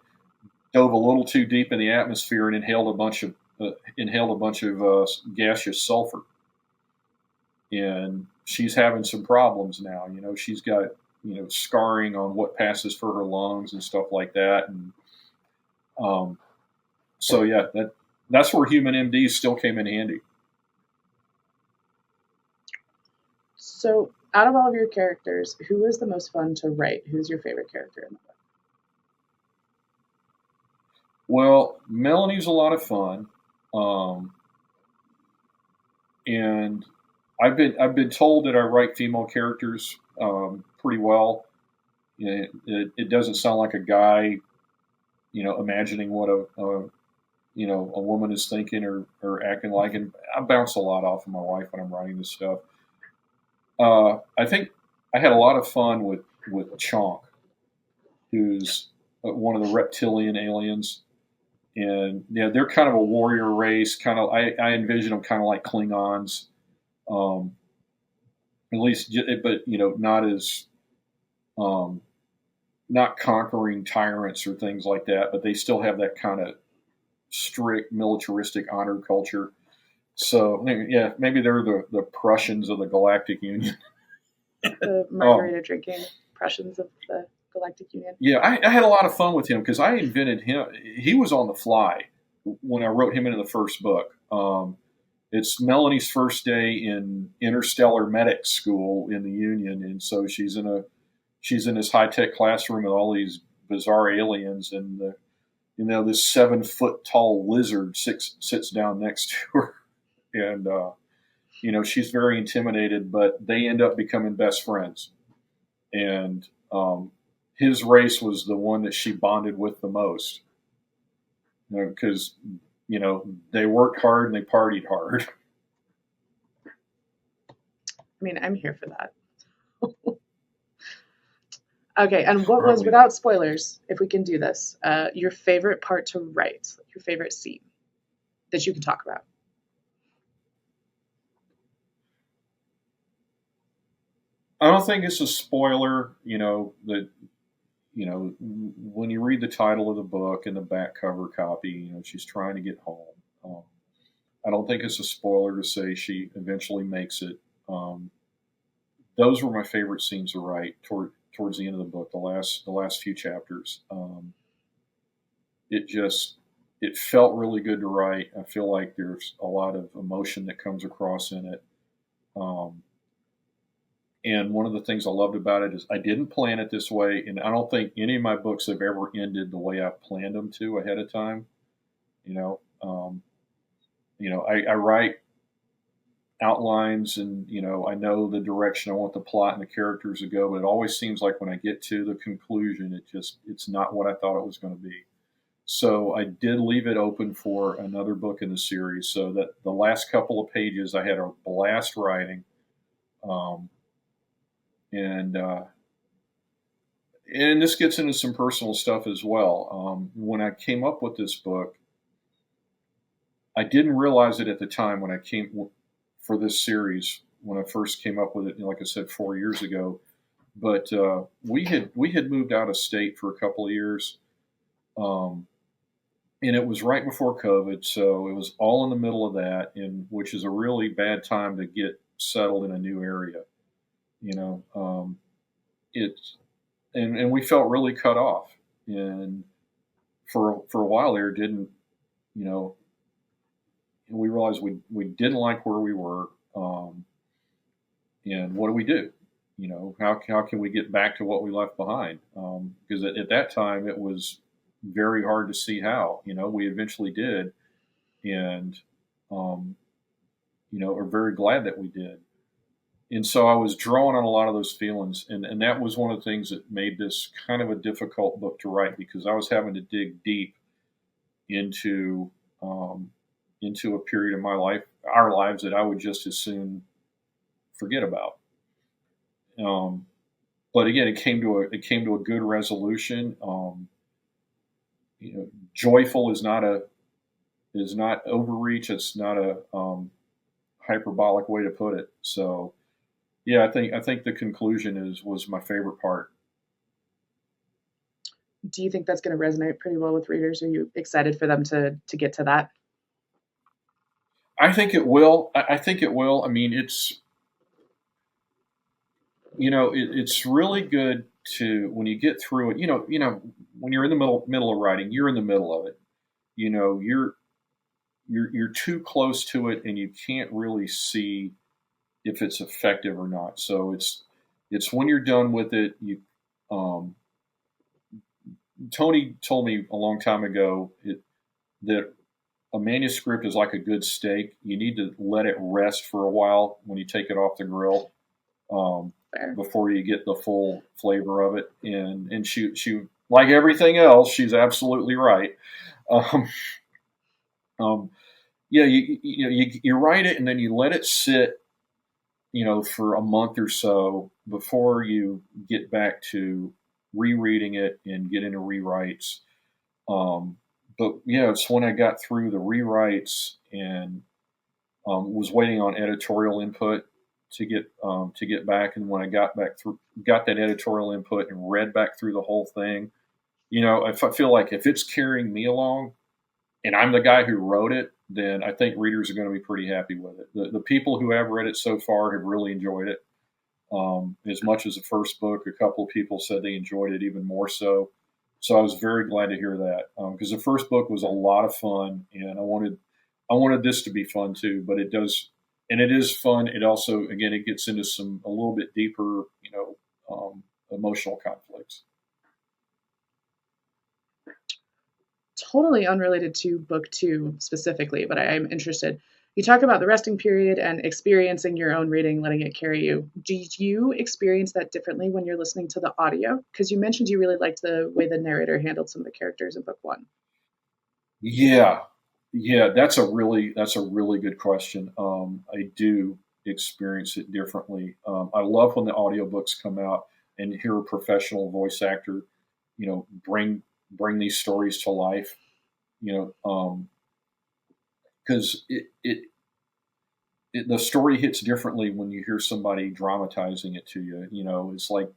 dove a little too deep in the atmosphere and inhaled a bunch of gaseous sulfur, and she's having some problems now. She's got scarring on what passes for her lungs and stuff like that, and so yeah, that's where human MDs still came in handy. So, out of all of your characters, who was the most fun to write? Who's your favorite character in the book? Well, Melanie's a lot of fun, and I've been told that I write female characters pretty well. It doesn't sound like a guy, imagining what a woman is thinking or acting like, and I bounce a lot off of my wife when I'm writing this stuff. I think I had a lot of fun with Chonk, who's one of the reptilian aliens, and yeah, they're kind of a warrior race. Kind of, I envision them kind of like Klingons, um, at least, but not as not conquering tyrants or things like that, but they still have that kind of strict militaristic honor culture. So yeah, maybe they're the Prussians of the Galactic Union. The margarita drinking Prussians of the Galactic Union. Yeah, I had a lot of fun with him because I invented him. He was on the fly when I wrote him into the first book. It's Melanie's first day in Interstellar Medic school in the Union, and so she's in this high tech classroom with all these bizarre aliens, and this 7 foot tall lizard sits down next to her, and she's very intimidated, but they end up becoming best friends, and his race was the one that she bonded with the most, because they worked hard and they partied hard. I mean, I'm here for that. Okay, and what was, without spoilers, if we can do this, your favorite part to write, your favorite scene that you can talk about? I don't think it's a spoiler, that when you read the title of the book and the back cover copy, she's trying to get home. I don't think it's a spoiler to say she eventually makes it. Those were my favorite scenes to write towards the end of the book, the last few chapters. It felt really good to write. I feel like there's a lot of emotion that comes across in it. And one of the things I loved about it is I didn't plan it this way, and I don't think any of my books have ever ended the way I planned them to ahead of time. I write outlines, and I know the direction I want the plot and the characters to go, but it always seems like when I get to the conclusion, it's not what I thought it was going to be. So I did leave it open for another book in the series, so that the last couple of pages I had a blast writing. And this gets into some personal stuff as well. When I came up with this book, I didn't realize it at the time when I came for this series, when I first came up with it, like I said, 4 years ago. But we had moved out of state for a couple of years, and it was right before COVID, so it was all in the middle of that, which is a really bad time to get settled in a new area. It's and we felt really cut off, and for a while there, didn't we realized we didn't like where we were, and what do we do? How can we get back to what we left behind? Because at that time it was very hard to see how. We eventually did, and are very glad that we did. And so I was drawing on a lot of those feelings, and that was one of the things that made this kind of a difficult book to write, because I was having to dig deep into into a period of my life, our lives, that I would just as soon forget about. But again, it came to a good resolution. Joyful is not overreach. It's not a hyperbolic way to put it. So yeah, I think the conclusion was my favorite part. Do you think that's going to resonate pretty well with readers? Are you excited for them to get to that? I think it will. I think it will. I mean, it's it's really good to, when you get through it. When you're in the middle of writing, you're in the middle of it. You're too close to it, and you can't really see if it's effective or not. So it's when you're done with it. Tony told me a long time ago that a manuscript is like a good steak. You need to let it rest for a while when you take it off the grill, before you get the full flavor of it. And she like everything else, she's absolutely right. Yeah, you write it, and then you let it sit, for a month or so before you get back to rereading it and get into rewrites. But yeah, it's when I got through the rewrites and was waiting on editorial input to get back. And when I got that editorial input and read back through the whole thing, if I feel like if it's carrying me along and I'm the guy who wrote it, then I think readers are going to be pretty happy with it. The people who have read it so far have really enjoyed it. As much as the first book, a couple of people said they enjoyed it even more so. So I was very glad to hear that, because the first book was a lot of fun, and I wanted this to be fun too. But it does, and it is fun. It also, again, it gets into a little bit deeper, emotional conflicts. Totally unrelated to book 2 specifically, but I'm interested. You talk about the resting period and experiencing your own reading, letting it carry you. Do you experience that differently when you're listening to the audio? Because you mentioned you really liked the way the narrator handled some of the characters in book 1. Yeah, that's a really good question. I do experience it differently. I love when the audiobooks come out and hear a professional voice actor, bring these stories to life. Because the story hits differently when you hear somebody dramatizing it to you. It's like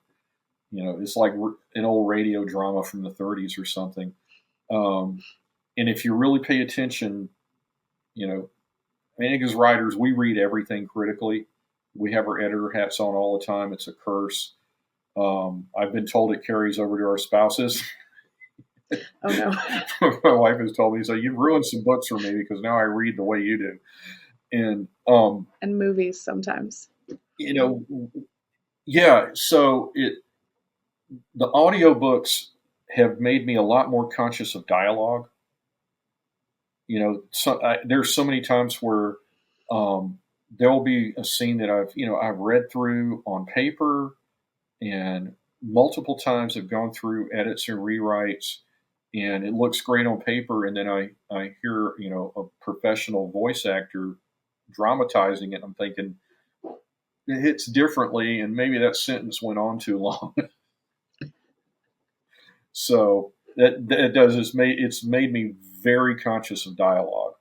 an old radio drama from the 30s or something. And if you really pay attention, I think as writers, we read everything critically. We have our editor hats on all the time. It's a curse. I've been told it carries over to our spouses. Oh no. My wife has told me, so you've ruined some books for me because now I read the way you do. And movies sometimes. Yeah. So the audiobooks have made me a lot more conscious of dialogue. There's so many times where there will be a scene that I've read through on paper, and multiple times I've gone through edits and rewrites, and it looks great on paper, and then I hear a professional voice actor dramatizing it. I'm thinking it hits differently, and maybe that sentence went on too long. So that does it's made me very conscious of dialogue.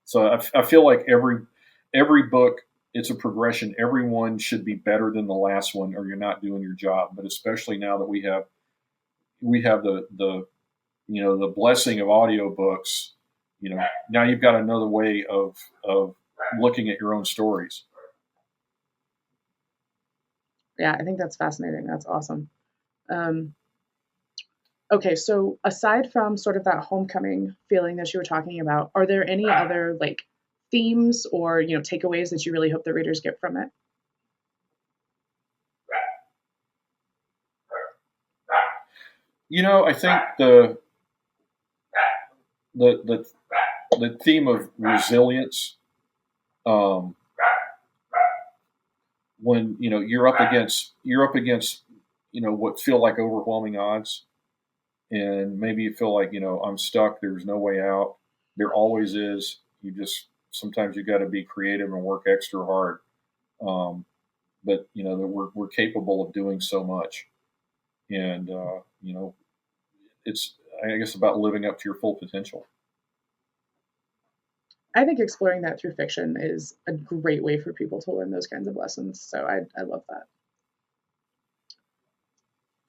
So I feel like every book, it's a progression. Everyone should be better than the last one, or you're not doing your job. But especially now that we have the blessing of audiobooks, now you've got another way of looking at your own stories. Yeah, I think that's fascinating. That's awesome. Okay, so aside from sort of that homecoming feeling that you were talking about, are there any other themes or takeaways that you really hope the readers get from it? I think the theme of resilience. When you're up against what feel like overwhelming odds, and maybe you feel like I'm stuck. There's no way out. There always is. Sometimes you got to be creative and work extra hard. But that we're capable of doing so much, and it's I guess about living up to your full potential. I think exploring that through fiction is a great way for people to learn those kinds of lessons. So I love that.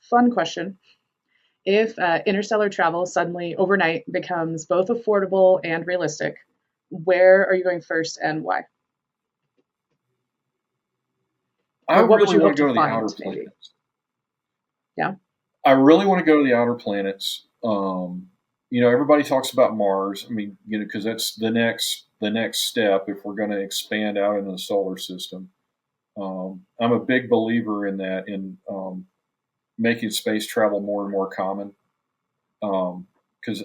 Fun question. If interstellar travel suddenly overnight becomes both affordable and realistic, where are you going first and why? I What would really you want hope to go to to the find, outer maybe? planets. Yeah. I really want to go to the outer planets. Everybody talks about Mars. I mean, because that's the next step if we're going to expand out into the solar system. I'm a big believer in that, in making space travel more and more common. Because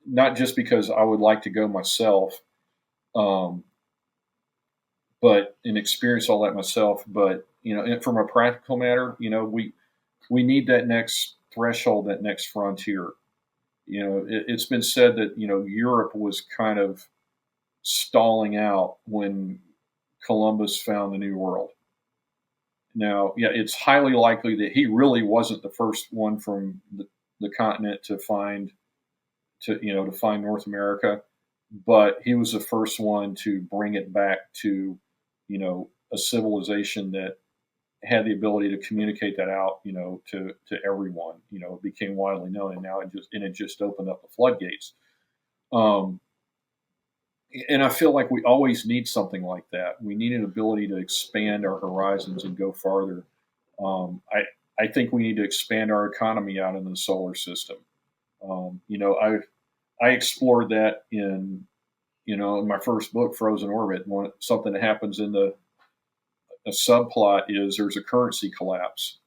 not just because I would like to go myself, but and experience all that myself. But from a practical matter, we need that next threshold, that next frontier. It's been said that Europe was kind of stalling out when Columbus found the New World. Now, yeah, it's highly likely that he really wasn't the first one from the continent to find North America, but he was the first one to bring it back to a civilization that had the ability to communicate that out to everyone. It became widely known, and now it just opened up the floodgates. And I feel like we always need something like that. We need an ability to expand our horizons and go farther. I think we need to expand our economy out into the solar system. I explored that in my first book, Frozen Orbit. Something that happens in a subplot is there's a currency collapse.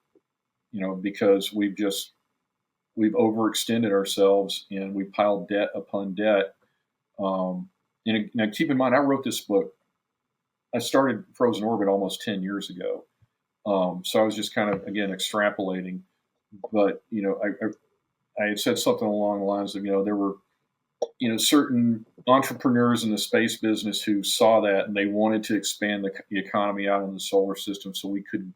Because we've overextended ourselves and we piled debt upon debt. And now keep in mind, I wrote this book. I started Frozen Orbit almost 10 years ago. So I was just kind of, again, extrapolating. But, I had said something along the lines of, there were, certain entrepreneurs in the space business who saw that and they wanted to expand the economy out in the solar system so we could,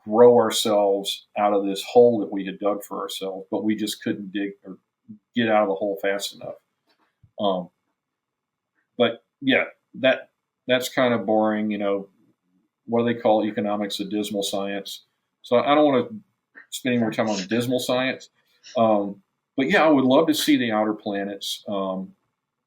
grow ourselves out of this hole that we had dug for ourselves, but we just couldn't dig or get out of the hole fast enough. But yeah, that's kind of boring. What do they call economics? A dismal science. So I don't want to spend any more time on dismal science. But yeah, I would love to see the outer planets.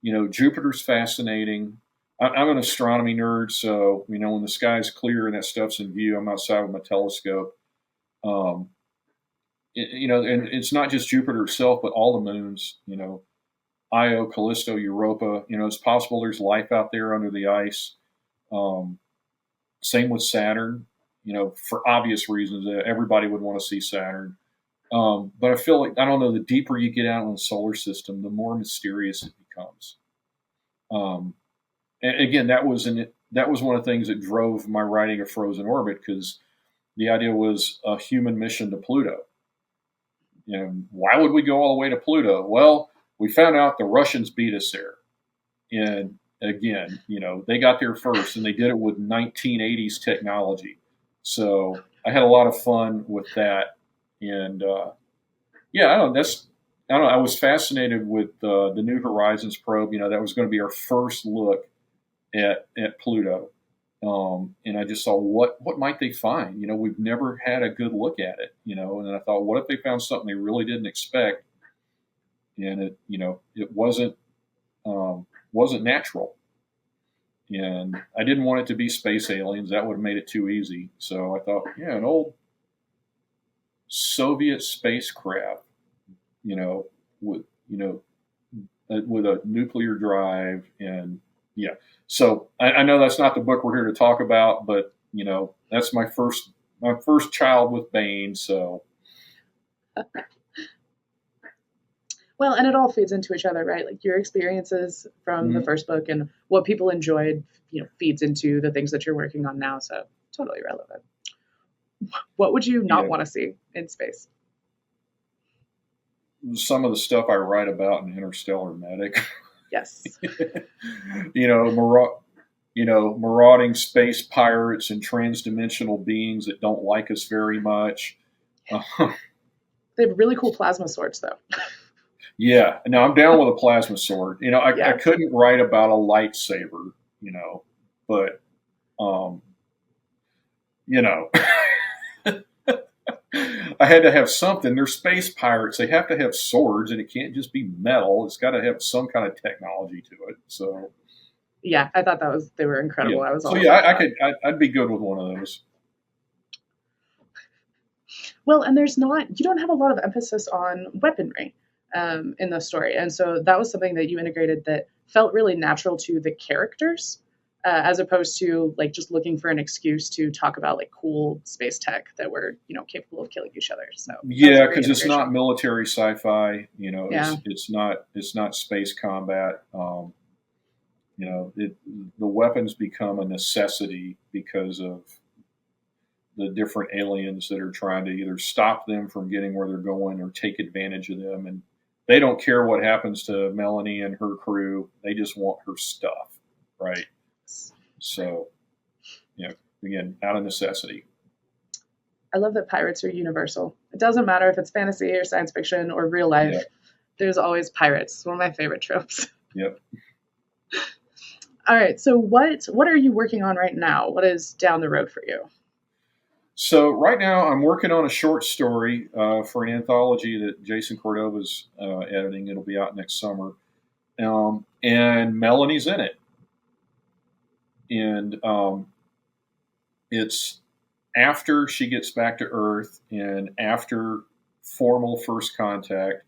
Jupiter's fascinating. I'm an astronomy nerd, so when the sky's clear and that stuff's in view, I'm outside with my telescope. And it's not just Jupiter itself, but all the moons. Io, Callisto, Europa. It's possible there's life out there under the ice. Same with Saturn. For obvious reasons, everybody would want to see Saturn. But I feel like, I don't know, the deeper you get out in the solar system, the more mysterious it becomes. And again, that was one of the things that drove my writing of Frozen Orbit, because the idea was a human mission to Pluto. Why would we go all the way to Pluto? Well, we found out the Russians beat us there. And again, they got there first, and they did it with 1980s technology. So I had a lot of fun with that. And yeah, I don't know. I was fascinated with the New Horizons probe. That was going to be our first look at Pluto. And I just saw what might they find. We've never had a good look at it. And I thought, what if they found something they really didn't expect, and it wasn't natural. And I didn't want it to be space aliens. That would have made it too easy. So I thought, yeah, an old Soviet spacecraft, with a nuclear drive, and yeah. So I know that's not the book we're here to talk about, but that's my first child with Bane. So Well, and it all feeds into each other, right? Like your experiences from the Mhm. first book and what people enjoyed, feeds into the things that you're working on now. So totally relevant. What would you not Yeah, want to see in space? some of the stuff I write about in Interstellar Medic. Yes. you know, marauding space pirates and transdimensional beings that don't like us very much. Uh, They have really cool plasma swords, though. yeah, now I'm down with a plasma sword. I Yes. couldn't write about a lightsaber, but um, you know, I had to have something. They're space pirates. They have to have swords, and it can't just be metal. It's got to have some kind of technology to it. So Yeah, I thought they were yeah, incredible. I was so all yeah, about I that. could, I'd be good with one of those. Well, and you don't have a lot of emphasis on weaponry in the story. And so that was something that you integrated that felt really natural to the characters, as opposed to like just looking for an excuse to talk about like cool space tech that were, capable of killing each other. So that was a Yeah, great because it's not integration. military sci-fi. Yeah. It's not space combat. The weapons become a necessity because of the different aliens that are trying to either stop them from getting where they're going or take advantage of them. And they don't care what happens to Melanie and her crew. They just want her stuff, right? So, again, out of necessity. I love that pirates are universal. It doesn't matter if it's fantasy or science fiction or real life. Yeah, There's always pirates. It's one of my favorite tropes. yep. All right. So what are you working on right now? What is down the road for you? So right now, I'm working on a short story for an anthology that Jason Cordova's editing. It'll be out next summer, and Melanie's in it, and it's after she gets back to Earth and after formal first contact.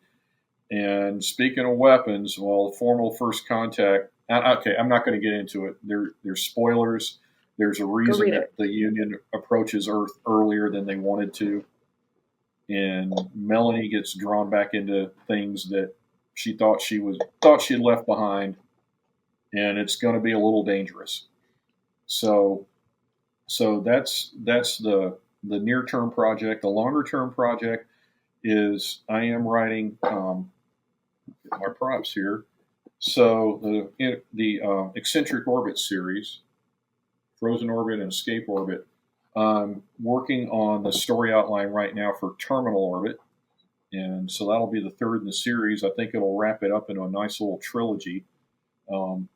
And speaking of weapons, well, formal first contact. Okay, I'm not going to get into it. There's spoilers. There's a Go reason read that it. the Union approaches Earth earlier than they wanted to, and Melanie gets drawn back into things that she thought she had left behind, and it's going to be a little dangerous. So that's the near term project. The longer term project is I am writing my props here. So the eccentric orbit series, frozen orbit and escape orbit. I'm working on the story outline right now for terminal orbit, and so that'll be the third in the series. I think it'll wrap it up into a nice little trilogy. Um,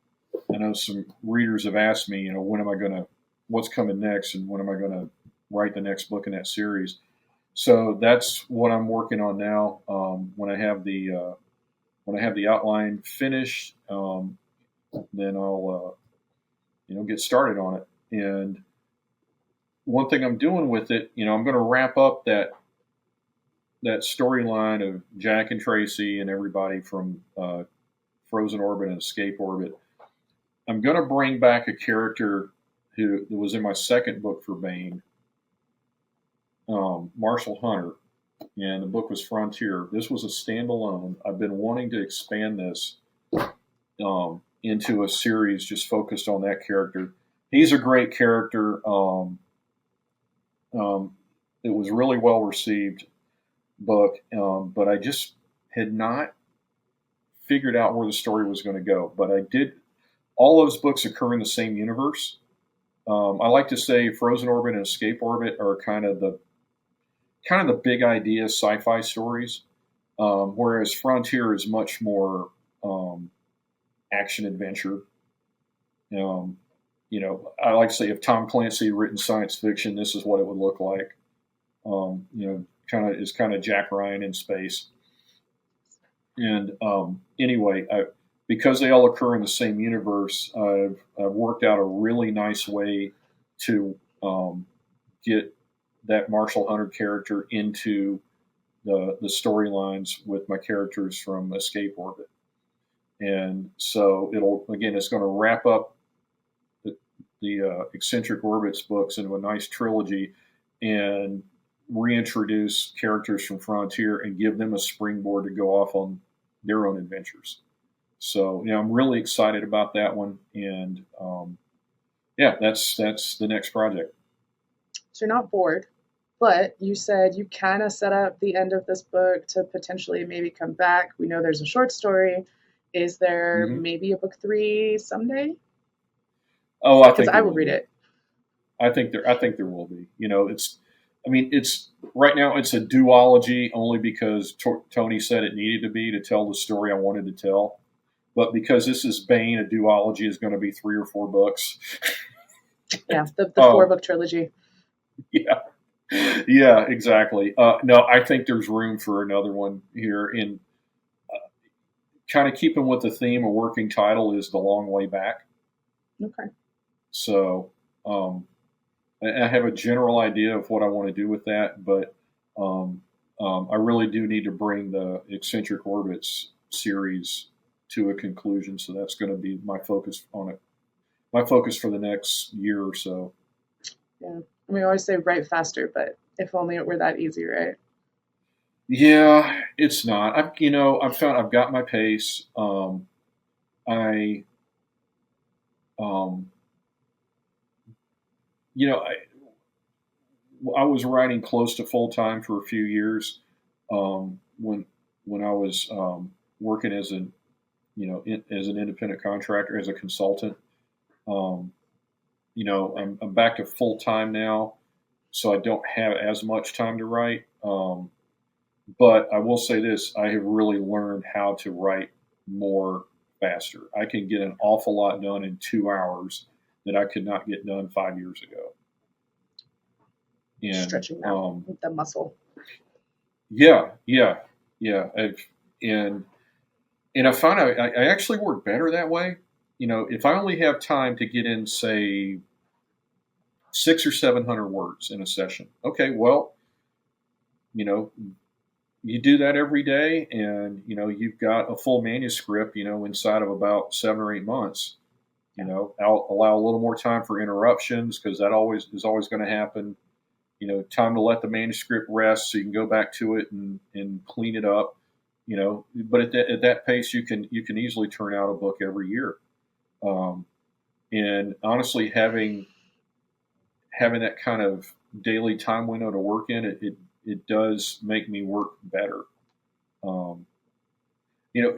I know some readers have asked me, when am I going to, what's coming next, and when am I going to write the next book in that series. So that's what I'm working on now. When I have the outline finished, then I'll get started on it. And one thing I'm doing with it, I'm going to wrap up that storyline of Jack and Tracy and everybody from Frozen Orbit and Escape Orbit. I'm going to bring back a character who was in my second book for Bane, Marshall Hunter, and the book was Frontier. This was a standalone. I've been wanting to expand this into a series just focused on that character. He's a great character. It was really well received book, but I just had not figured out where the story was going to go. But I did. All those books occur in the same universe. I like to say Frozen Orbit and Escape Orbit are kind of the big idea sci-fi stories, whereas Frontier is much more action adventure. Um, I like to say if Tom Clancy had written science fiction, this is what it would look like. Kind of Jack Ryan in space. And anyway, because they all occur in the same universe, I've worked out a really nice way to get that Marshall Hunter character into the storylines with my characters from Escape Orbit. And so it's going to wrap up the eccentric orbits books into a nice trilogy and reintroduce characters from Frontier and give them a springboard to go off on their own adventures. So, I'm really excited about that one, and that's the next project. So you're not bored, but you said you kind of set up the end of this book to potentially maybe come back. We know there's a short story. Is there Mm-hmm. maybe a book 3 someday? Oh, I Because think I there would will read be. it. I think there will be. It's right now it's a duology only because Tony said it needed to be to tell the story I wanted to tell. But because this is Bane, a duology is going to be 3 or 4 books. Yeah, the 4-book trilogy. Yeah, yeah, exactly. No, I think there's room for another one here. In kind of keeping with the theme, a working title is The Long Way Back. Okay. So I have a general idea of what I want to do with that, but I really do need to bring the Eccentric Orbits series to a conclusion. So that's going to be my focus on it. My focus for the next year or so. Yeah. We always say write faster, but if only it were that easy, right? Yeah, it's not. I've found I've got my pace. I, um, you know, I was writing close to full time for a few years when I was working as as an independent contractor, as a consultant. Um, I'm back to full time now, so I don't have as much time to write. But I will say this: I have really learned how to write more faster. I can get an awful lot done in 2 hours that I could not get done 5 years ago. And Stretching that the muscle. yeah, yeah, yeah. And I find I actually work better that way. If I only have time to get in, say, 600 or 700 words in a session, okay, well, you know, you do that every day, and you've got a full manuscript, inside of about 7 or 8 months. I'll allow a little more time for interruptions because that always is always going to happen. Time to let the manuscript rest so you can go back to it and clean it up. But at that pace, you can easily turn out a book every year. Um, and honestly, having that kind of daily time window to work in, it does make me work better. Um, you know,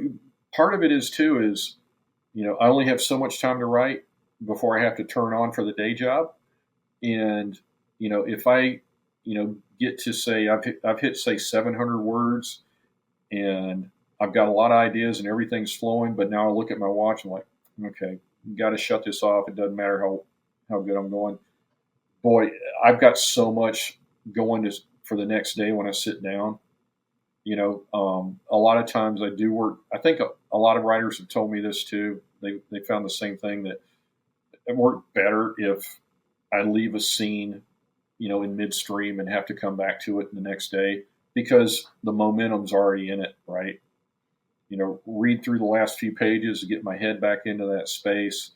Part of it is too is I only have so much time to write before I have to turn on for the day job, and if I get to say I've hit say 700 words and I've got a lot of ideas and everything's flowing, but now I look at my watch and I'm like, okay, got to shut this off. It doesn't matter how good I'm going. Boy, I've got so much going for the next day when I sit down. A lot of times I do work. I think a lot of writers have told me this too. They found the same thing, that it worked better if I leave a scene, in midstream and have to come back to it the next day because the momentum's already in it, right? Read through the last few pages to get my head back into that space,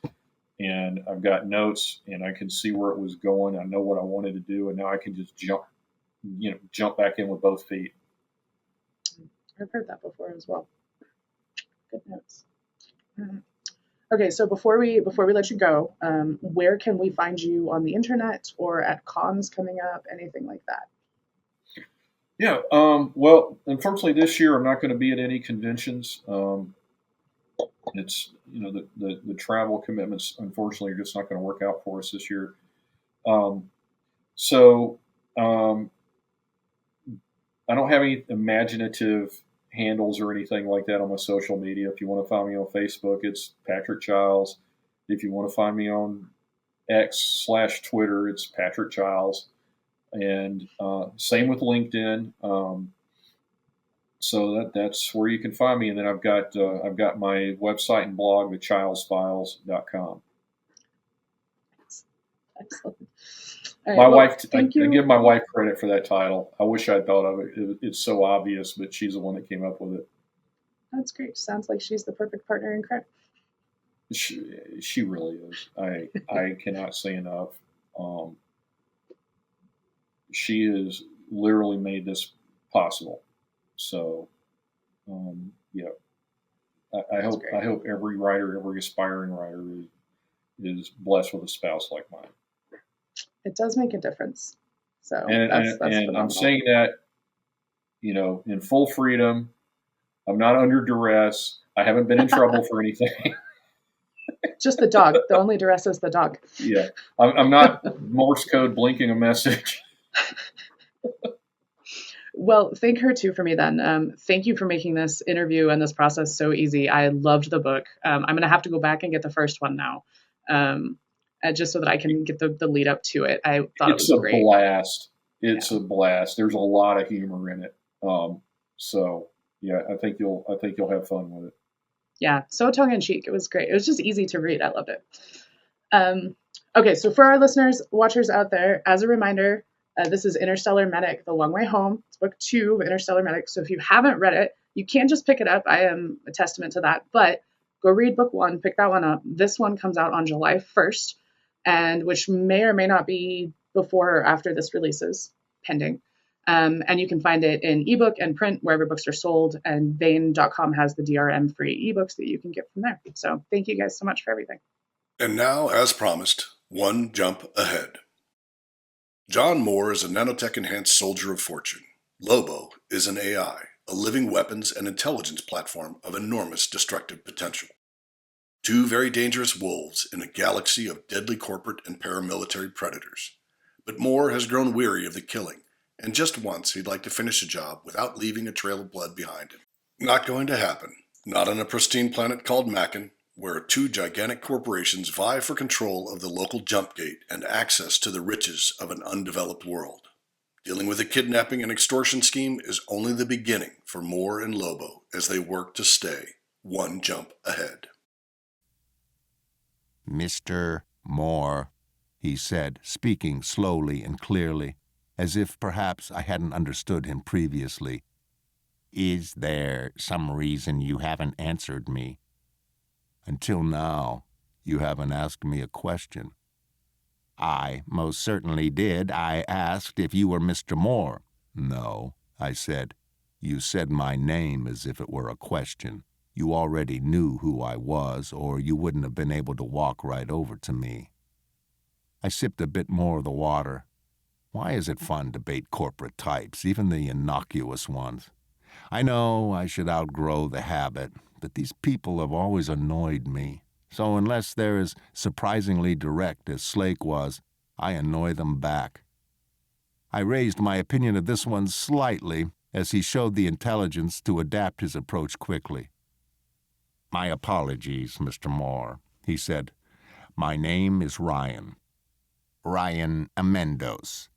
and I've got notes and I can see where it was going. I know what I wanted to do, and now I can just jump back in with both feet. I've heard that before as well. Good notes. Okay, so before we let you go, where can we find you on the internet or at cons coming up, anything like that? Yeah. Well, unfortunately, this year I'm not going to be at any conventions. It's the travel commitments, unfortunately, are just not going to work out for us this year. Um, so um, I don't have any imaginative handles or anything like that on my social media. If you want to find me on Facebook, it's Patrick Chiles. If you want to find me on X/Twitter, it's Patrick Chiles. And same with LinkedIn. So that's where you can find me. And then I've got my website and blog, thechilesfiles.com. Excellent. All right, My well, wife, I thank you. give my wife credit for that title. I wish I'd thought of it. It's so obvious, but she's the one that came up with it. That's great. Sounds like she's the perfect partner in crime. She really is. I cannot say enough. She has literally made this possible. So, yeah. great. I hope every writer, every aspiring writer, is blessed with a spouse like mine. It does make a difference. So And that's I'm phenomenal. saying that, in full freedom. I'm not under duress. I haven't been in trouble for anything. Just the dog. The only duress is the dog. Yeah, I'm not Morse code blinking a message. Well, thank her too for me then. Thank you for making this interview and this process so easy. I loved the book. I'm going to have to go back and get the first one now, just so that I can get the lead up to it. I thought it It's was a great. blast. It's a blast. There's a lot of humor in it. So yeah, I think you'll have fun with it. Yeah, so tongue in cheek. It was great. It was just easy to read. I loved it. Okay, so for our listeners, watchers out there, as a reminder, this is Interstellar Medic, The Long Way Home. It's book 2 of Interstellar Medic. So if you haven't read it, you can just pick it up. I am a testament to that. But go read book 1, pick that one up. This one comes out on July 1st, and which may or may not be before or after this releases, pending. And you can find it in ebook and print wherever books are sold. And Baen.com has the DRM free ebooks that you can get from there. So thank you guys so much for everything. And now, as promised, one jump ahead. John Moore is a nanotech-enhanced soldier of fortune. Lobo is an AI, a living weapons and intelligence platform of enormous destructive potential. 2 very dangerous wolves in a galaxy of deadly corporate and paramilitary predators. But Moore has grown weary of the killing, and just once he'd like to finish a job without leaving a trail of blood behind him. Not going to happen. Not on a pristine planet called Mackin, where 2 gigantic corporations vie for control of the local jump gate and access to the riches of an undeveloped world. Dealing with a kidnapping and extortion scheme is only the beginning for Moore and Lobo as they work to stay one jump ahead. Mr. Moore, he said, speaking slowly and clearly, as if perhaps I hadn't understood him previously. Is there some reason you haven't answered me? Until now, you haven't asked me a question. I most certainly did. I asked if you were Mr. Moore. No, I said. You said my name as if it were a question. You already knew who I was, or you wouldn't have been able to walk right over to me. I sipped a bit more of the water. Why is it fun to bait corporate types, even the innocuous ones? I know I should outgrow the habit, but these people have always annoyed me. So unless they're as surprisingly direct as Slake was, I annoy them back. I raised my opinion of this one slightly as he showed the intelligence to adapt his approach quickly. My apologies, Mr. Moore, he said. My name is Ryan. Ryan Amendos.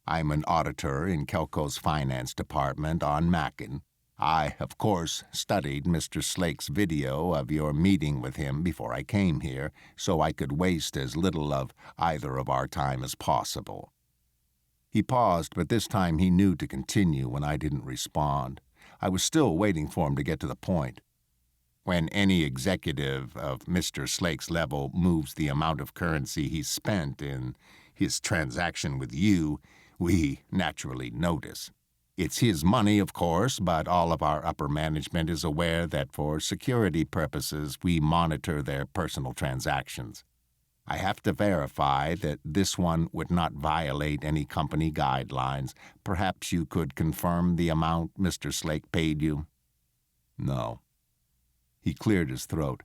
I'm an auditor in Kelco's finance department on Mackin. I, of course, studied Mr. Slake's video of your meeting with him before I came here, so I could waste as little of either of our time as possible. He paused, but this time he knew to continue when I didn't respond. I was still waiting for him to get to the point. When any executive of Mr. Slake's level moves the amount of currency he spent in his transaction with you, we naturally notice. It's his money, of course, but all of our upper management is aware that for security purposes we monitor their personal transactions. I have to verify that this one would not violate any company guidelines. Perhaps you could confirm the amount Mr. Slake paid you? No. He cleared his throat.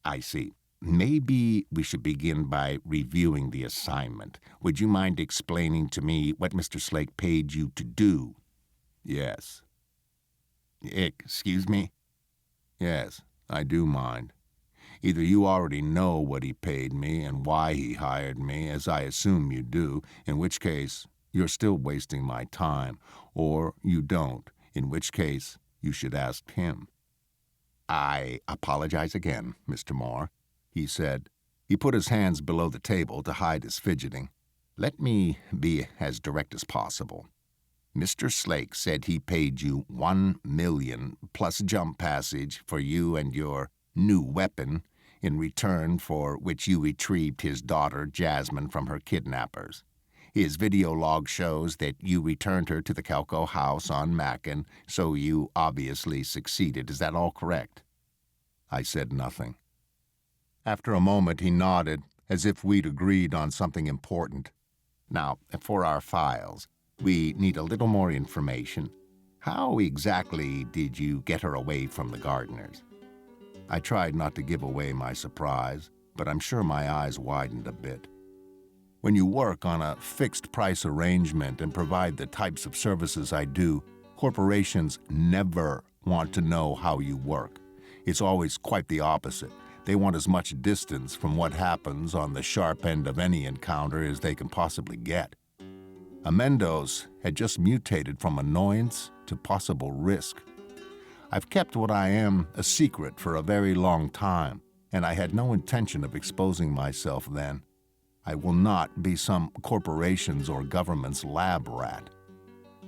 I see. Maybe we should begin by reviewing the assignment. Would you mind explaining to me what Mr. Slake paid you to do? Yes. Excuse me? Yes, I do mind. Either you already know what he paid me and why he hired me, as I assume you do, in which case you're still wasting my time, or you don't, in which case you should ask him. I apologize again, Mr. Moore, he said. He put his hands below the table to hide his fidgeting. Let me be as direct as possible. Mr. Slake said he paid you $1 million plus jump passage for you and your new weapon, in return for which you retrieved his daughter Jasmine from her kidnappers. His video log shows that you returned her to the Kelco house on Mackin, so you obviously succeeded. Is that all correct? I said nothing. After a moment, he nodded, as if we'd agreed on something important. Now, for our files, we need a little more information. How exactly did you get her away from the gardeners? I tried not to give away my surprise, but I'm sure my eyes widened a bit. When you work on a fixed-price arrangement and provide the types of services I do, corporations never want to know how you work. It's always quite the opposite. They want as much distance from what happens on the sharp end of any encounter as they can possibly get. Amendo's had just mutated from annoyance to possible risk. I've kept what I am a secret for a very long time, and I had no intention of exposing myself then. I will not be some corporation's or government's lab rat.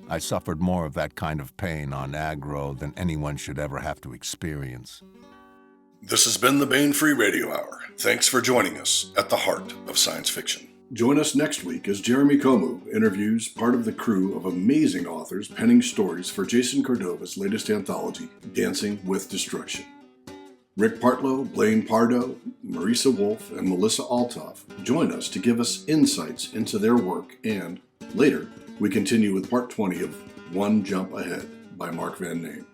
I suffered more of that kind of pain on Agro than anyone should ever have to experience. This has been the Bane Free Radio Hour. Thanks for joining us at the heart of science fiction. Join us next week as Jeremy Comu interviews part of the crew of amazing authors penning stories for Jason Cordova's latest anthology, Dancing with Destruction. Rick Partlow, Blaine Pardo, Marisa Wolf, and Melissa Altoff join us to give us insights into their work, and later we continue with part 20 of One Jump Ahead by Mark Van Name.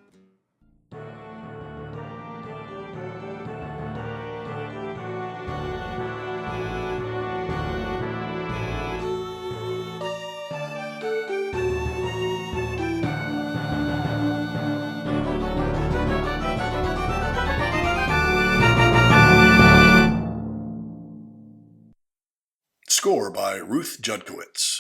Score by Ruth Judkowitz.